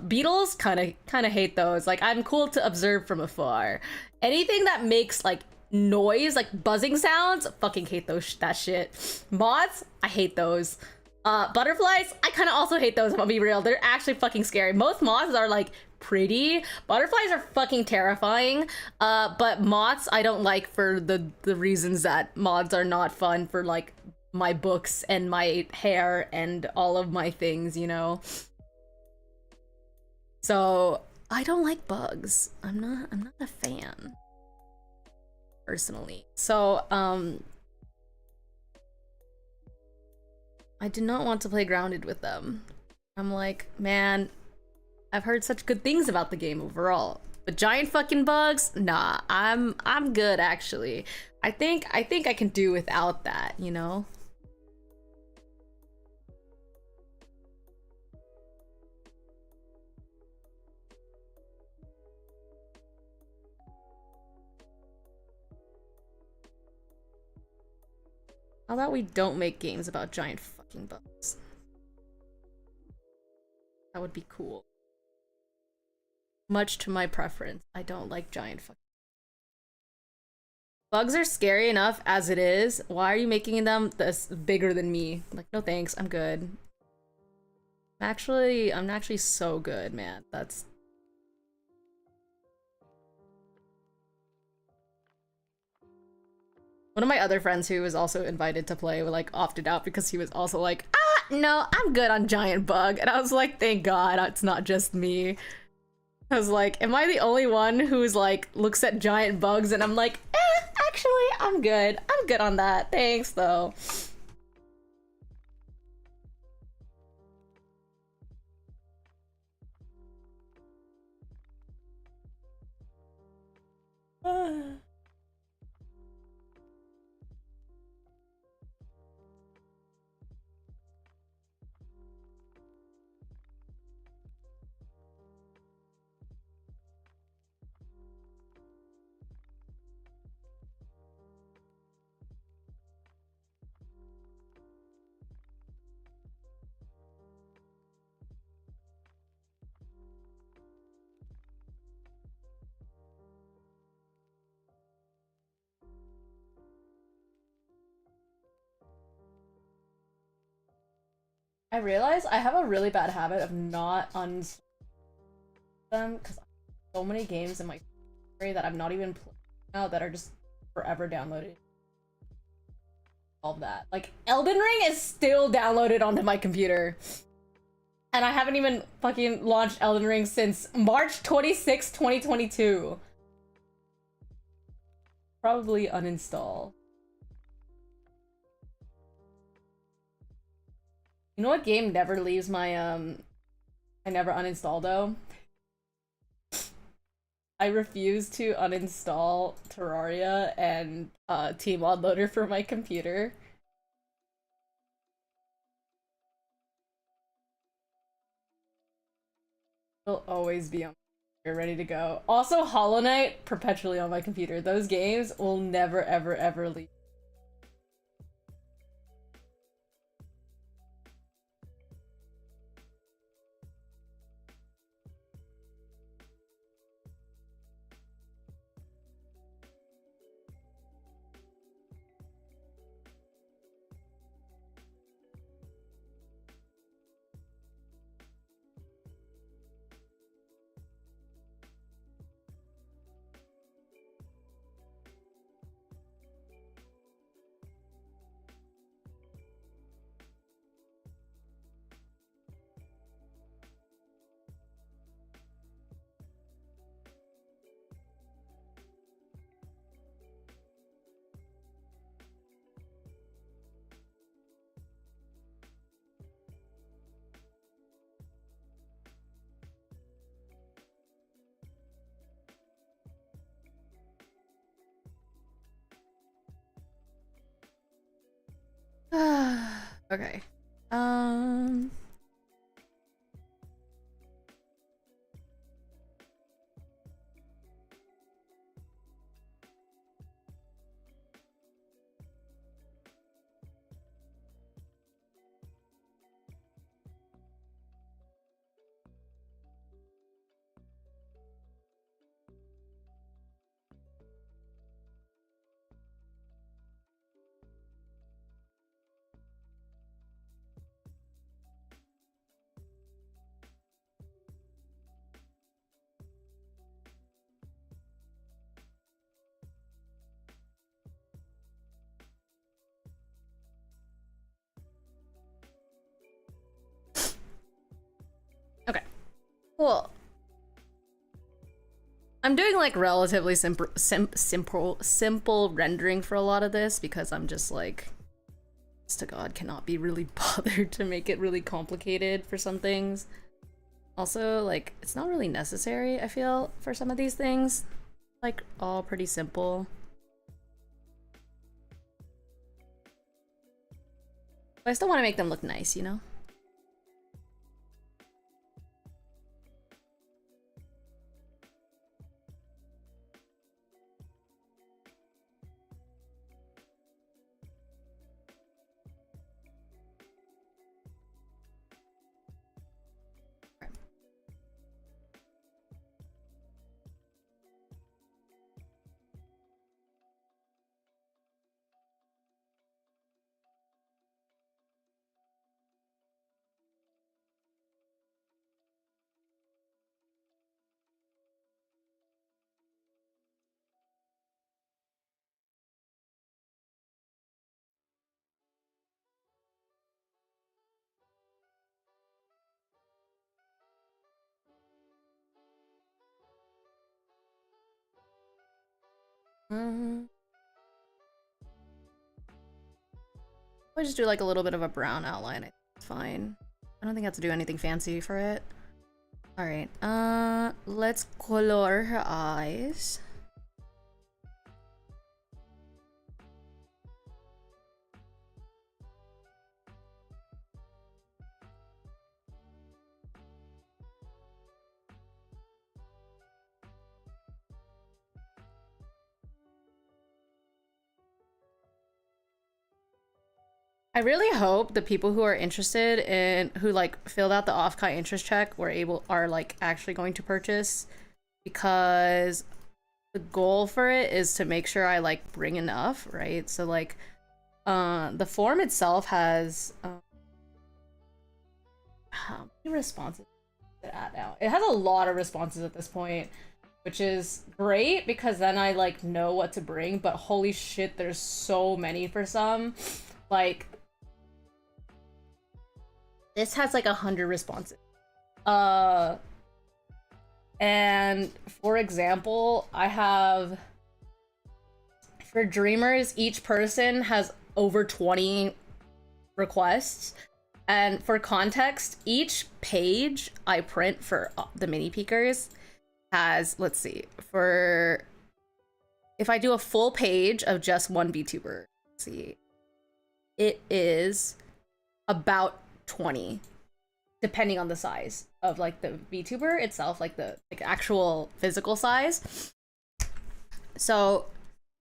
Beetles? Kinda hate those. Like, I'm cool to observe from afar. Anything that makes like noise, like buzzing sounds, fucking hate that shit. Moths? I hate those. Butterflies? I kind of also hate those, if I'll be real. They're actually fucking scary. Most moths are like pretty. Butterflies are fucking terrifying. But moths I don't like for the reasons that moths are not fun for like my books and my hair and all of my things, you know? So I don't like bugs. I'm not a fan, personally. So I did not want to play Grounded with them. I'm like, man, I've heard such good things about the game overall. But giant fucking bugs? Nah, I'm good actually. I think I can do without that, you know? How about we don't make games about giant fucking bugs? That would be cool. Much to my preference. I don't like giant fucking bugs are scary enough as it is. Why are you making them this bigger than me? Like, no thanks, I'm good. I'm actually so good, man. That's one of my other friends who was also invited to play like opted out because he was also like, ah, no, I'm good on giant bug. And I was like, thank God it's not just me. I was like, am I the only one who's like looks at giant bugs and I'm like, actually, I'm good. I'm good on that. Thanks though. I realize I have a really bad habit of not uninstalling them because I have so many games in my library that I'm not even playing now that are just forever downloaded. All of that. Like, Elden Ring is still downloaded onto my computer. And I haven't even fucking launched Elden Ring since March 26, 2022. Probably uninstall. You know what game never leaves my, I never uninstall though? I refuse to uninstall Terraria and, Tmod Loader for my computer. It'll always be on my computer, ready to go. Also, Hollow Knight, perpetually on my computer. Those games will never, ever, ever leave. Okay. Okay. Cool. I'm doing like relatively simple rendering for a lot of this because I'm just like, to God, cannot be really bothered to make it really complicated for some things. Also, like, it's not really necessary, I feel, for some of these things. Like, all pretty simple. But I still want to make them look nice, you know? I'll just do like a little bit of a brown outline. It's fine. I don't think I have to do anything fancy for it. All right. Let's color her eyes. I really hope the people who are interested in who like filled out the offkai interest check are like actually going to purchase, because the goal for it is to make sure I like bring enough, right? So like the form itself has how many responses is it at now? It has a lot of responses at this point, which is great because then I like know what to bring, but holy shit, there's so many for some. Like this has like 100 responses. And for example, I have for dreamers, each person has over 20 requests. And for context, each page I print for the mini peekers has, let's see, for if I do a full page of just one VTuber, let's see, it is about 20, depending on the size of like the VTuber itself, like the like actual physical size. So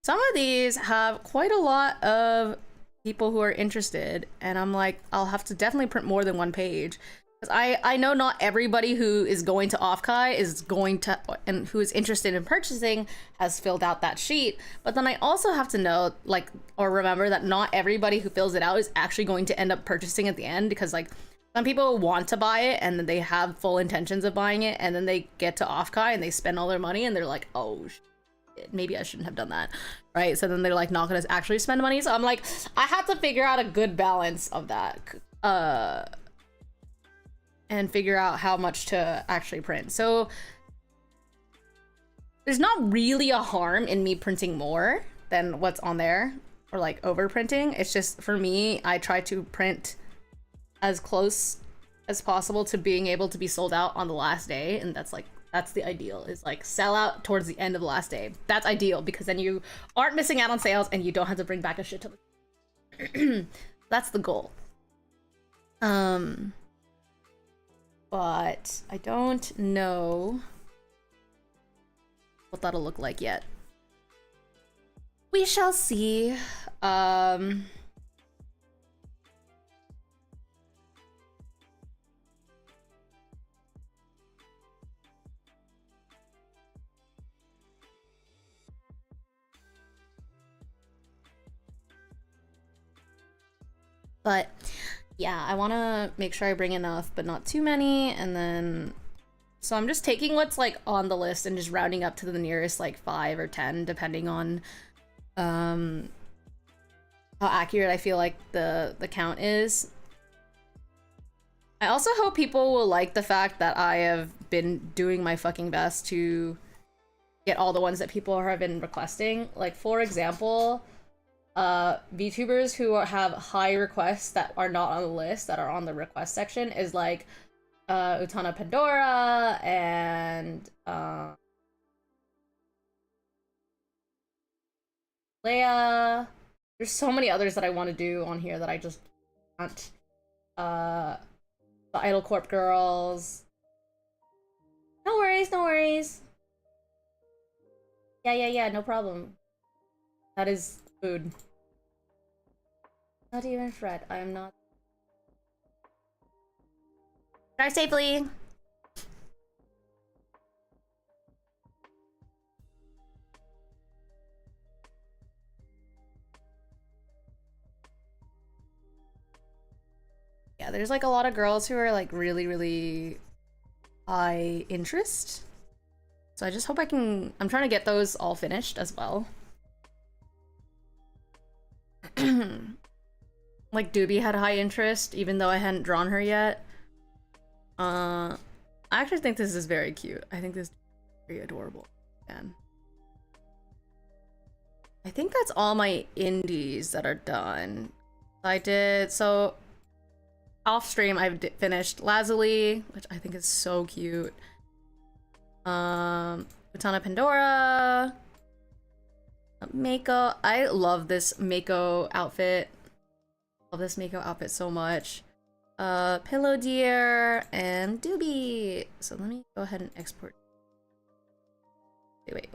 some of these have quite a lot of people who are interested, and I'm like, I'll have to definitely print more than one page. Because I know not everybody who is going to offkai is going to, and who is interested in purchasing has filled out that sheet. But then I also have to know, like, or remember that not everybody who fills it out is actually going to end up purchasing at the end, because like some people want to buy it and then they have full intentions of buying it, and then they get to offkai and they spend all their money and they're like, oh shit, maybe I shouldn't have done that, right? So then they're like not gonna actually spend money. So I'm like, I have to figure out a good balance of that. And figure out how much to actually print. So there's not really a harm in me printing more than what's on there, or like overprinting. It's just, for me, I try to print as close as possible to being able to be sold out on the last day, and that's the ideal, is like sell out towards the end of the last day. That's ideal, because then you aren't missing out on sales and you don't have to bring back a shit ton. That's the goal. But I don't know what that'll look like yet. We shall see. But yeah, I want to make sure I bring enough, but not too many. And then, so I'm just taking what's like on the list and just rounding up to the nearest like 5 or 10, depending on how accurate I feel like the count is. I also hope people will like the fact that I have been doing my fucking best to get all the ones that people have been requesting. Like, for example, VTubers who have high requests that are not on the list, that are on the request section, is like Utana Pandora and Leia. There's so many others that I want to do on here that I just can't. The Idol Corp girls. No worries, no worries. Yeah, no problem. That is food. Not even fret, I am not. Drive safely! Yeah, there's like a lot of girls who are like really high interest. So I just hope I'm trying to get those all finished as well. Like Doobie had high interest, even though I hadn't drawn her yet. I actually think this is very cute. I think this is very adorable. Man. I think that's all my indies that are done. I did, so off stream I've finished Lazuli, which I think is so cute. Utana Pandora. Mako. I love this Mako outfit. Love this Mako outfit so much. Pillow Deer and Doobie. So let me go ahead and export. Wait.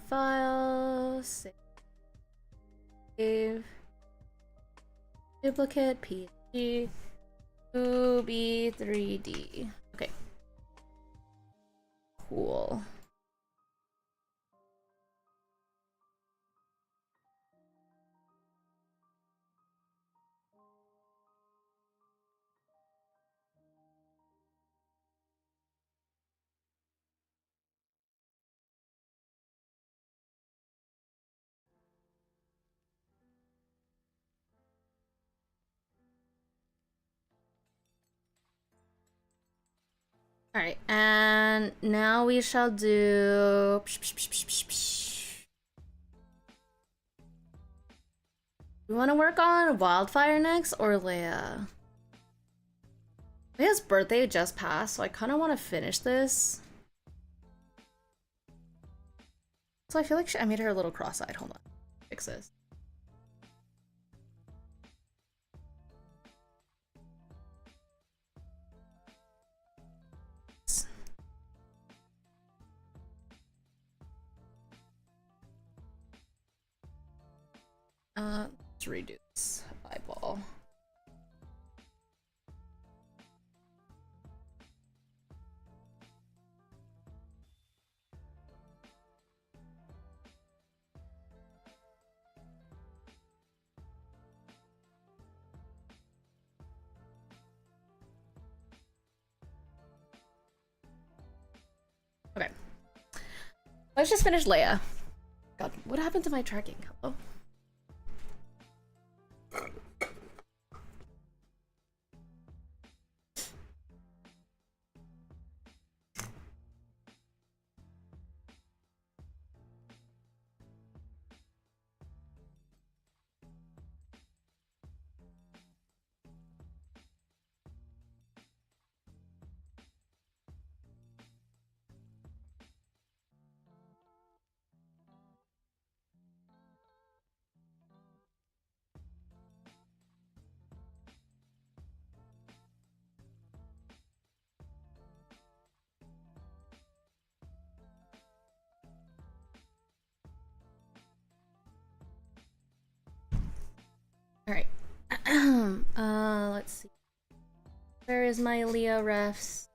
File, save, duplicate, PNG, Doobie 3D. Okay. Cool. Alright, and now we shall do... We want to work on Wildfire next or Leia? Leia's birthday just passed, so I kind of want to finish this. So I feel like I made her a little cross-eyed. Hold on. Fix this. Let's redo this eyeball. Okay. Let's just finish Leia. God, what happened to my tracking? Hello? Alright. Let's see. Where is my Leah refs?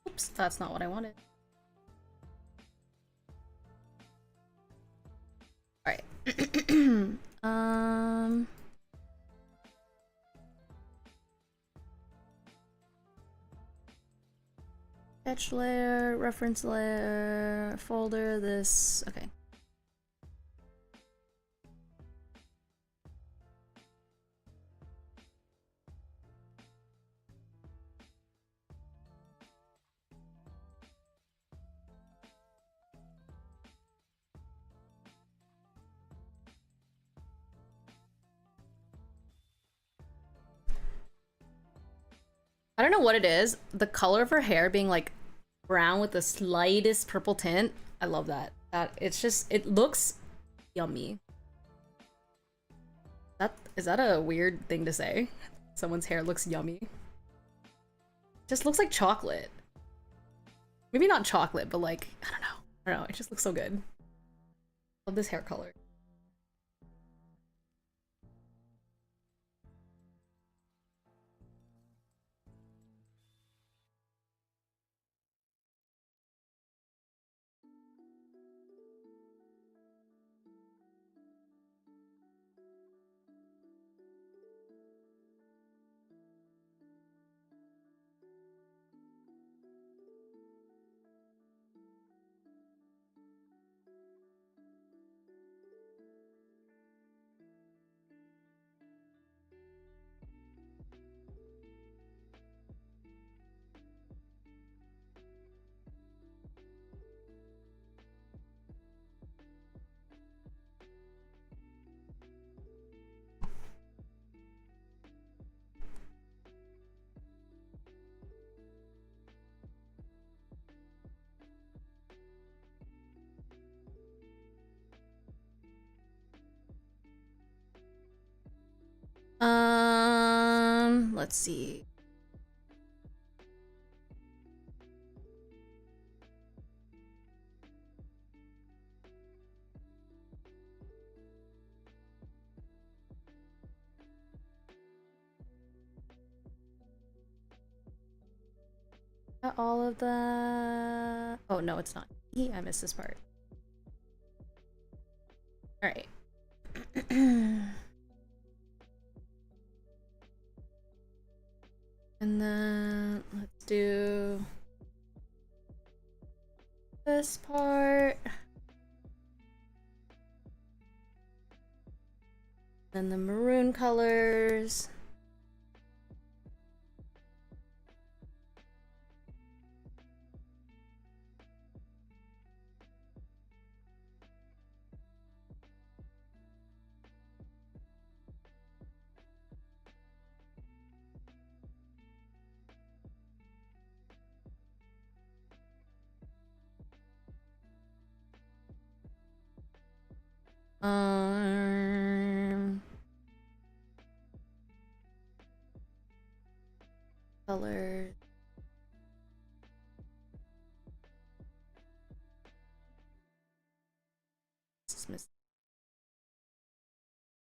Oops, that's not what I wanted. Alright. sketch layer, reference layer, folder, this, okay. I don't know what it is. The color of her hair being like brown with the slightest purple tint. I love that. It's just, it looks yummy. Is that a weird thing to say? Someone's hair looks yummy. Just looks like chocolate. Maybe not chocolate, but like, I don't know. I don't know. It just looks so good. Love this hair color. Let's see. Got all of the... Oh, no, it's not. I missed this part. All right. And then let's do this part. Then the maroon colors. Colors.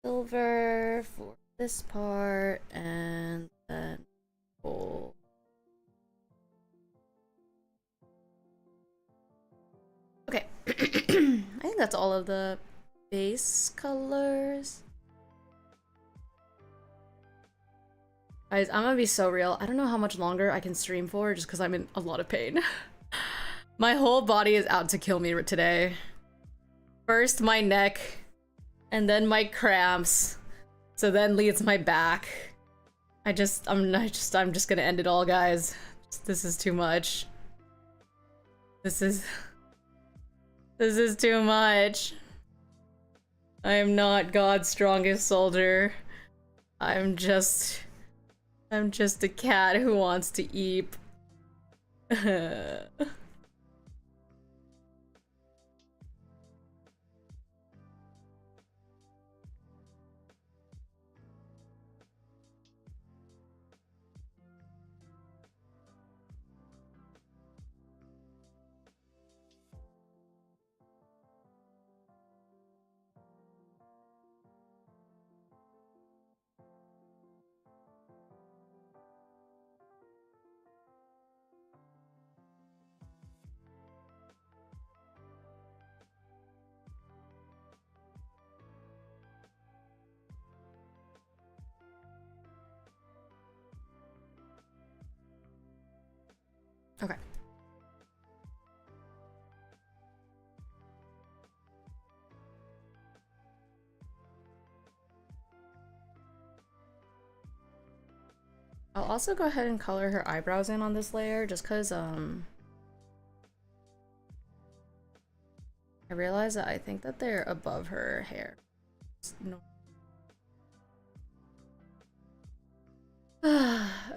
Silver for this part, and then gold. Okay. I think that's all of the base colors. Guys, I'm gonna be so real. I don't know how much longer I can stream for just because I'm in a lot of pain. My whole body is out to kill me today. First my neck, and then my cramps. So then leads my back. I'm just gonna end it all, guys. This is too much. This is too much. I am not God's strongest soldier. I'm just a cat who wants to eat. Okay. I'll also go ahead and color her eyebrows in on this layer just because I realize that I think that they're above her hair. No.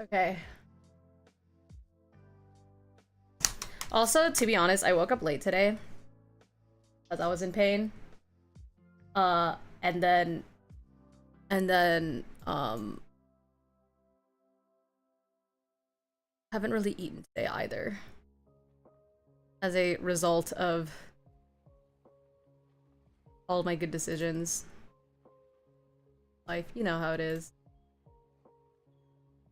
Okay. Also, to be honest, I woke up late today because I was in pain. And then haven't really eaten today either. As a result of all my good decisions. Life, you know how it is.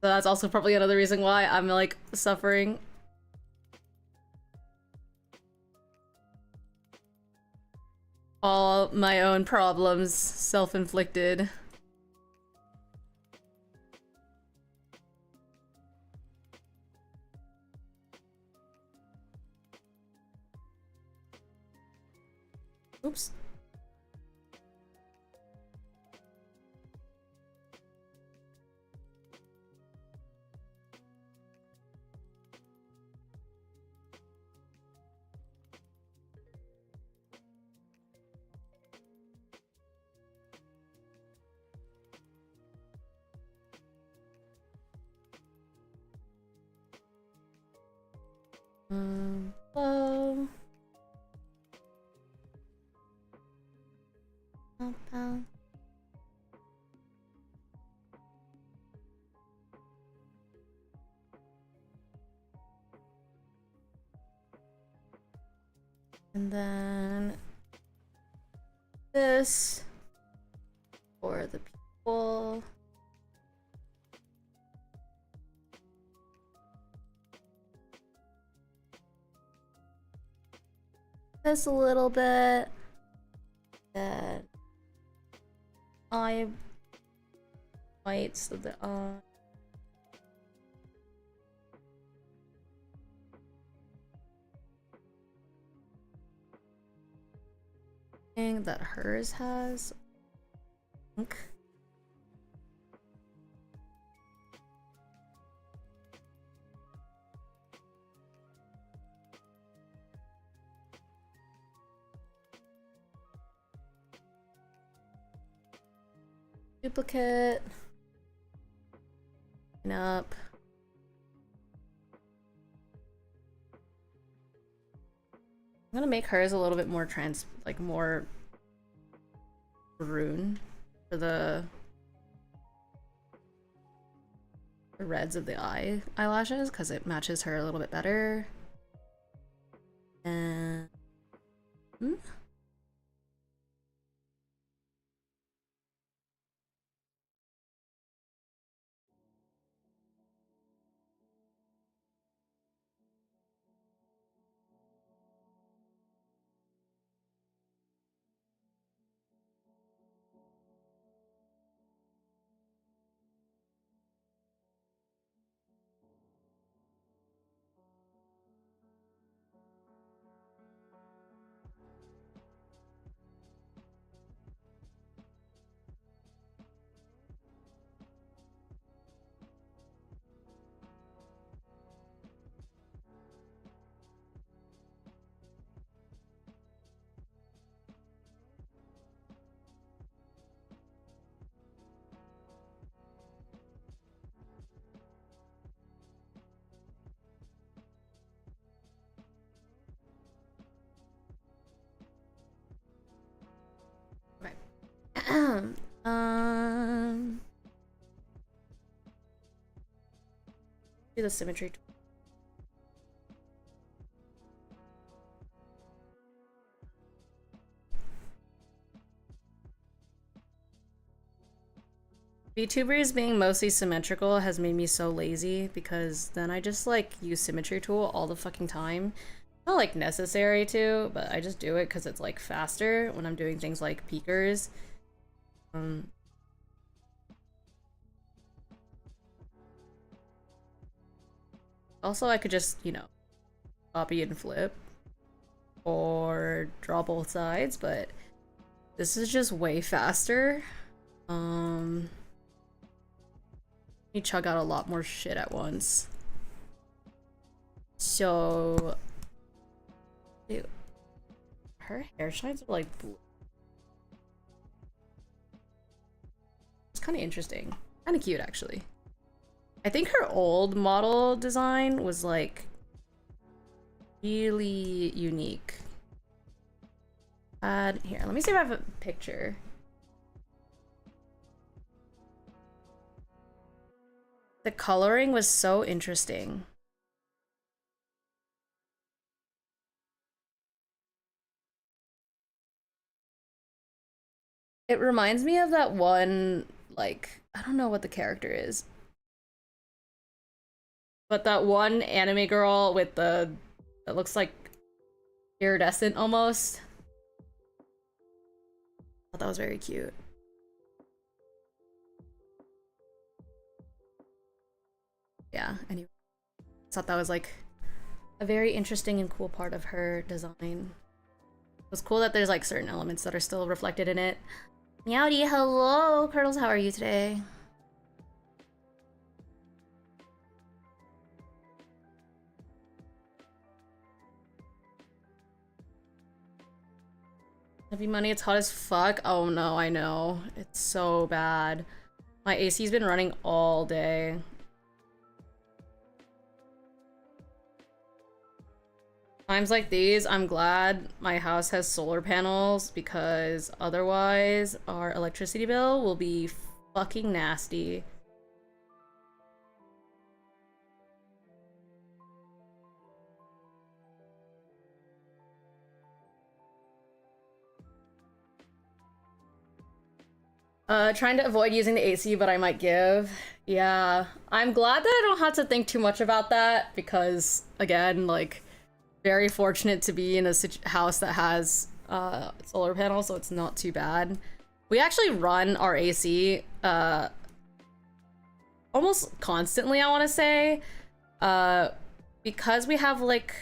So that's also probably another reason why I'm like suffering. All my own problems, self-inflicted. Oops. Hello. And then this for the people. This a little bit. Then eye whites of the eye. That hers has. Duplicate. Up. I'm gonna make hers a little bit more more maroon for the reds of the eyelashes because it matches her a little bit better. And do the symmetry. VTubers being mostly symmetrical has made me so lazy because then I just like use symmetry tool all the fucking time. Not like necessary to, but I just do it because it's like faster when I'm doing things like peekers. Also, I could just, you know, copy and flip or draw both sides, but this is just way faster. me chug out a lot more shit at once. So, dude, her hair shines are like blue. It's kind of interesting, kind of cute actually. I think her old model design was like really unique. Here, let me see if I have a picture. The coloring was so interesting. It reminds me of that one, like, I don't know what the character is, but that one anime girl with the, that looks like iridescent almost. I thought that was very cute. Yeah, anyway. I thought that was like a very interesting and cool part of her design. It was cool that there's like certain elements that are still reflected in it. Meowdy, hello! Turtles, how are you today? Heavy money, it's hot as fuck. Oh no, I know. It's so bad. My AC's been running all day. Times like these, I'm glad my house has solar panels because otherwise our electricity bill will be fucking nasty. Trying to avoid using the AC, but I might give. Yeah, I'm glad that I don't have to think too much about that because, again, like, very fortunate to be in a house that has solar panels, so it's not too bad. We actually run our AC almost constantly, I want to say, because we have like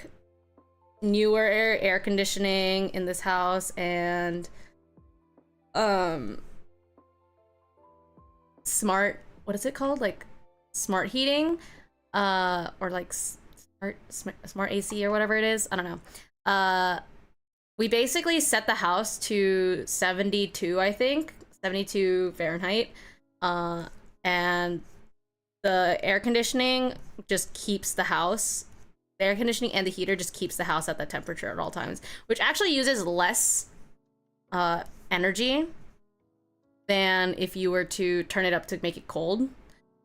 newer air conditioning in this house and smart, what is it called, like smart heating, or like smart AC or whatever it is, I don't know. We basically set the house to 72, I think 72 Fahrenheit, and the air conditioning just keeps the house, the air conditioning and the heater just keeps the house at that temperature at all times, which actually uses less energy than if you were to turn it up to make it cold,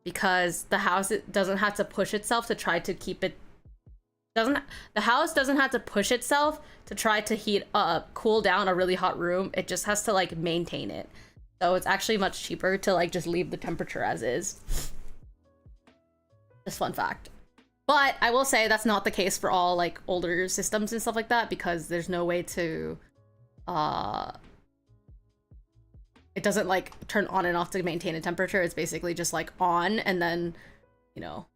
because the house, it doesn't have to push itself to try to keep it, the house doesn't have to push itself to try to heat up, cool down a really hot room. It just has to like maintain it. So it's actually much cheaper to like just leave the temperature as is. Just fun fact. But I will say that's not the case for all like older systems and stuff like that, because there's no way to it doesn't like turn on and off to maintain a temperature. It's basically just like on, and then, you know,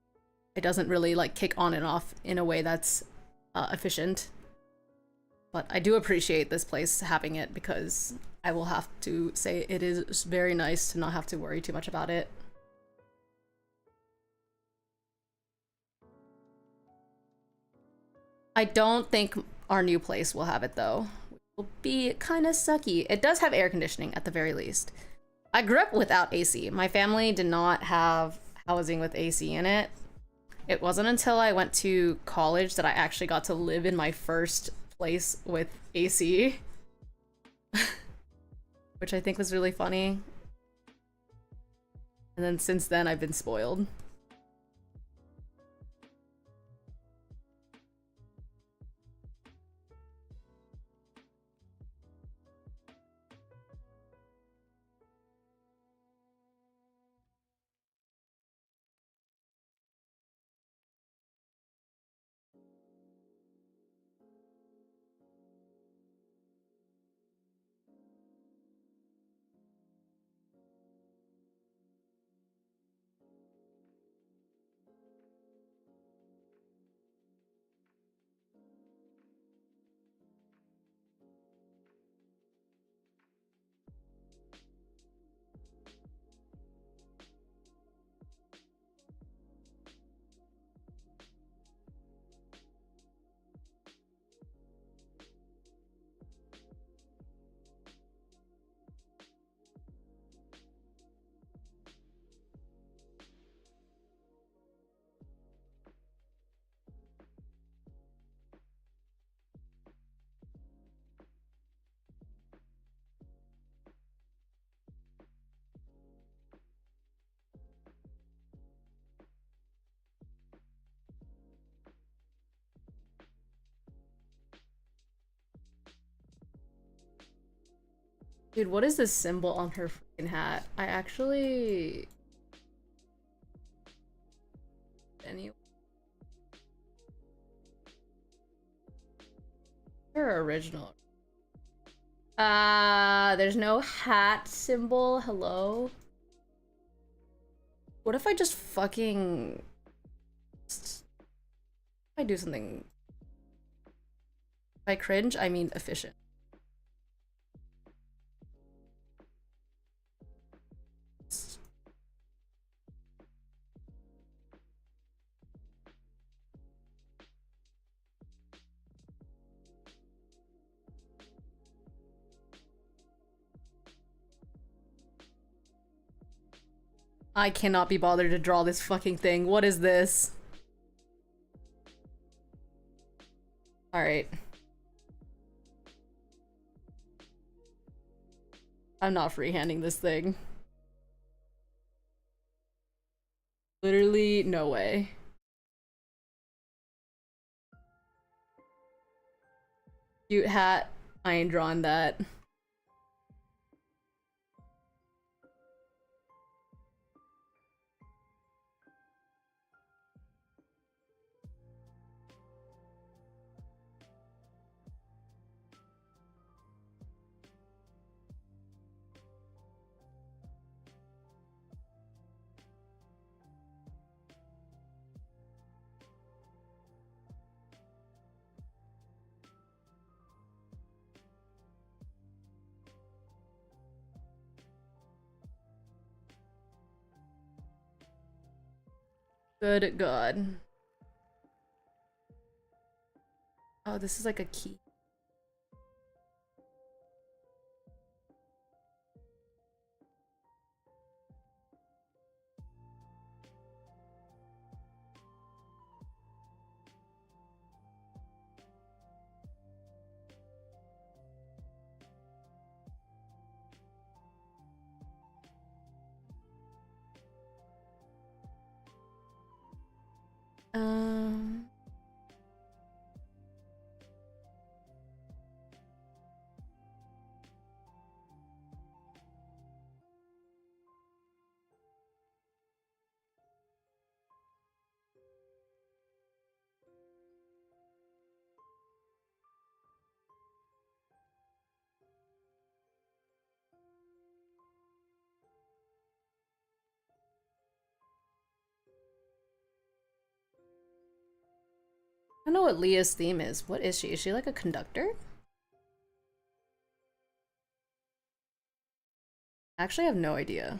it doesn't really like kick on and off in a way that's efficient. But I do appreciate this place having it, because I will have to say it is very nice to not have to worry too much about it. I don't think our new place will have it though. It will be kind of sucky. It does have air conditioning at the very least. I grew up without AC. My family did not have housing with AC in it. It wasn't until I went to college that I actually got to live in my first place with AC, which I think was really funny. And then since then, I've been spoiled. Dude, what is this symbol on her freaking hat? I actually... Anyway. Her original. There's no hat symbol. Hello? What if I just fucking... If I do something... By cringe, I mean efficient. I cannot be bothered to draw this fucking thing. What is this? Alright. I'm not freehanding this thing. Literally, no way. Cute hat. I ain't drawing that. Good God. Oh, this is like a key. Um... I don't know what Leah's theme is. What is she? Is she like a conductor? Actually, I have no idea.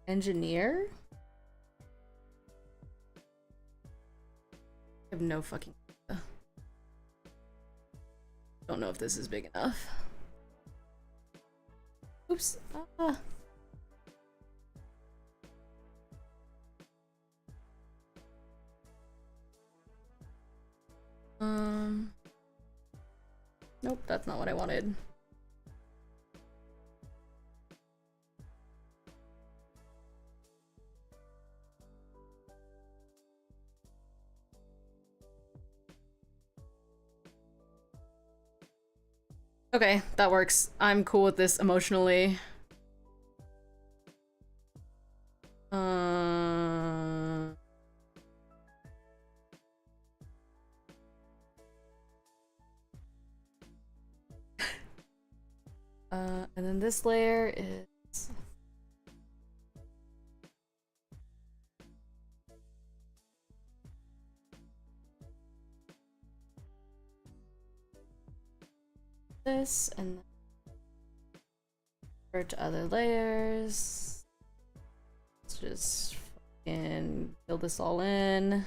Engineer? I have no fucking idea. Don't know if this is big enough. Oops. Ah. Nope, that's not what I wanted. Okay, that works. I'm cool with this emotionally. And then this layer is... this, and then over to other layers. Let's just fucking fill this all in.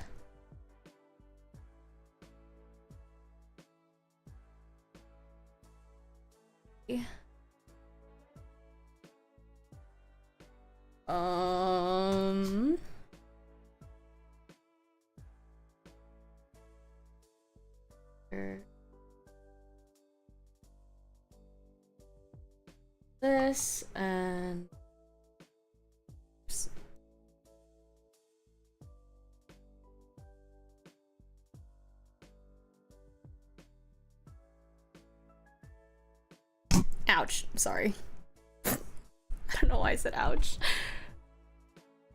this and oops. Ouch, sorry. I don't know why I said ouch.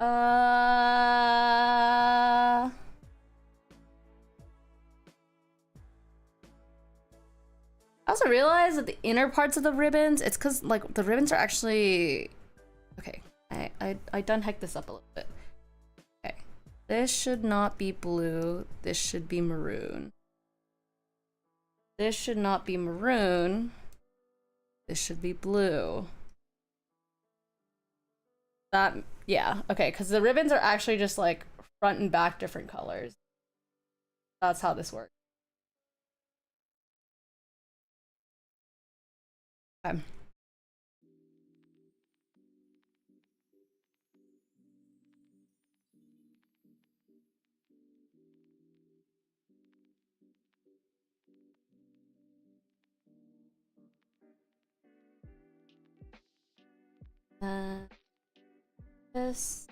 I also realized that the inner parts of the ribbons, it's because like the ribbons are actually okay. I done heck this up a little bit. Okay, this should not be blue. This should be maroon. This should not be maroon. This should be blue. That, yeah, okay, because the ribbons are actually just like front and back different colors. That's how this works. Okay. This.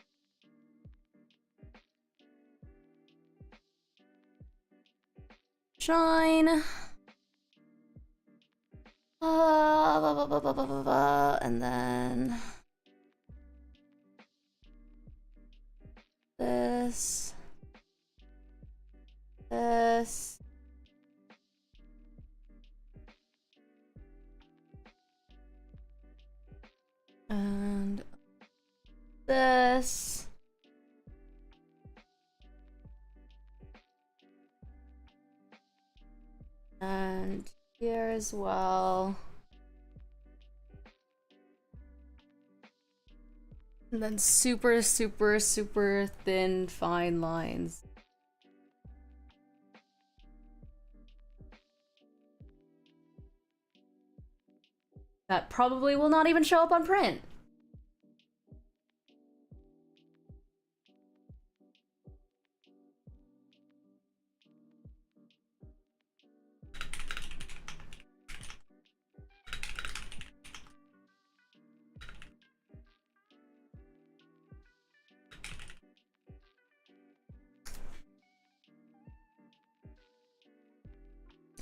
Shine. And then this. This. And this. And here as well. And then super, super, super thin, fine lines. That probably will not even show up on print.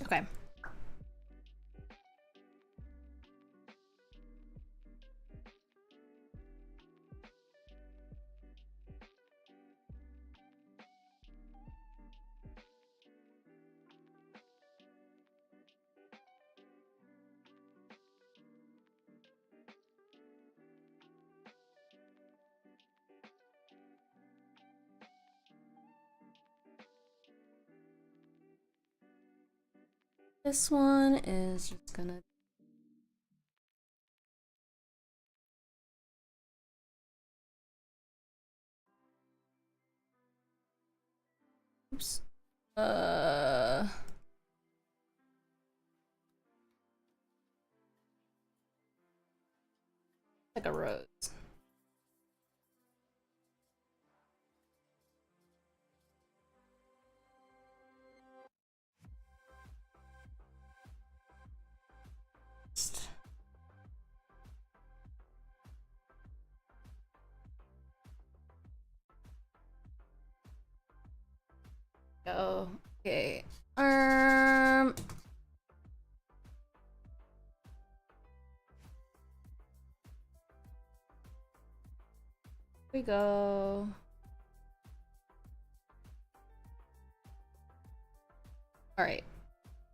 Okay. This one is just gonna oops. Like a rose. Go. Okay. Here we go. All right.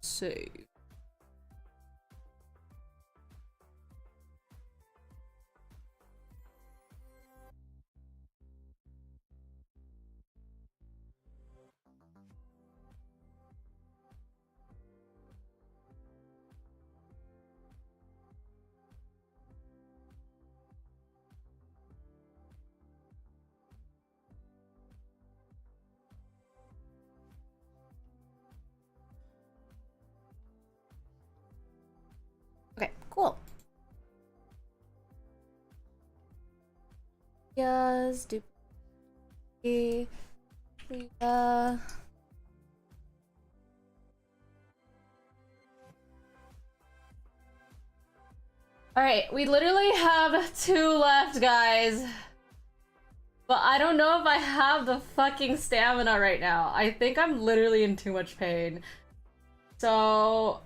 Save. Okay, cool. Yes, duplicate. Alright, we literally have 2 left, guys. But I don't know if I have the fucking stamina right now. I think I'm literally in too much pain. So...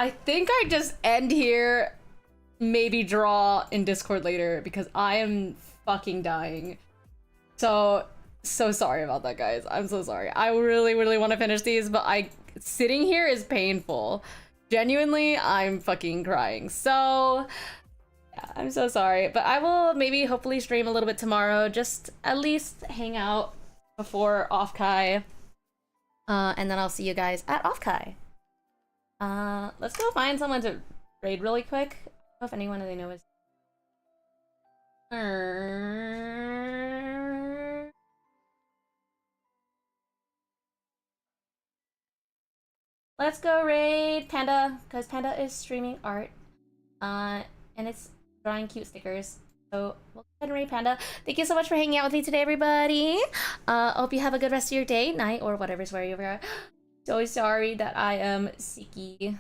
I think I just end here, maybe draw in Discord later, because I am fucking dying. So sorry about that, guys. I'm so sorry. I really, really want to finish these, but sitting here is painful. Genuinely, I'm fucking crying. So, yeah, I'm so sorry. But I will maybe hopefully stream a little bit tomorrow, just at least hang out before offkai. And then I'll see you guys at offkai. Let's go find someone to raid really quick. I don't know if anyone I know is... Let's go raid Panda, because Panda is streaming art. And it's drawing cute stickers. So we'll go ahead and raid Panda. Thank you so much for hanging out with me today, everybody. Hope you have a good rest of your day, night, or wherever you are. So sorry that I am sicky.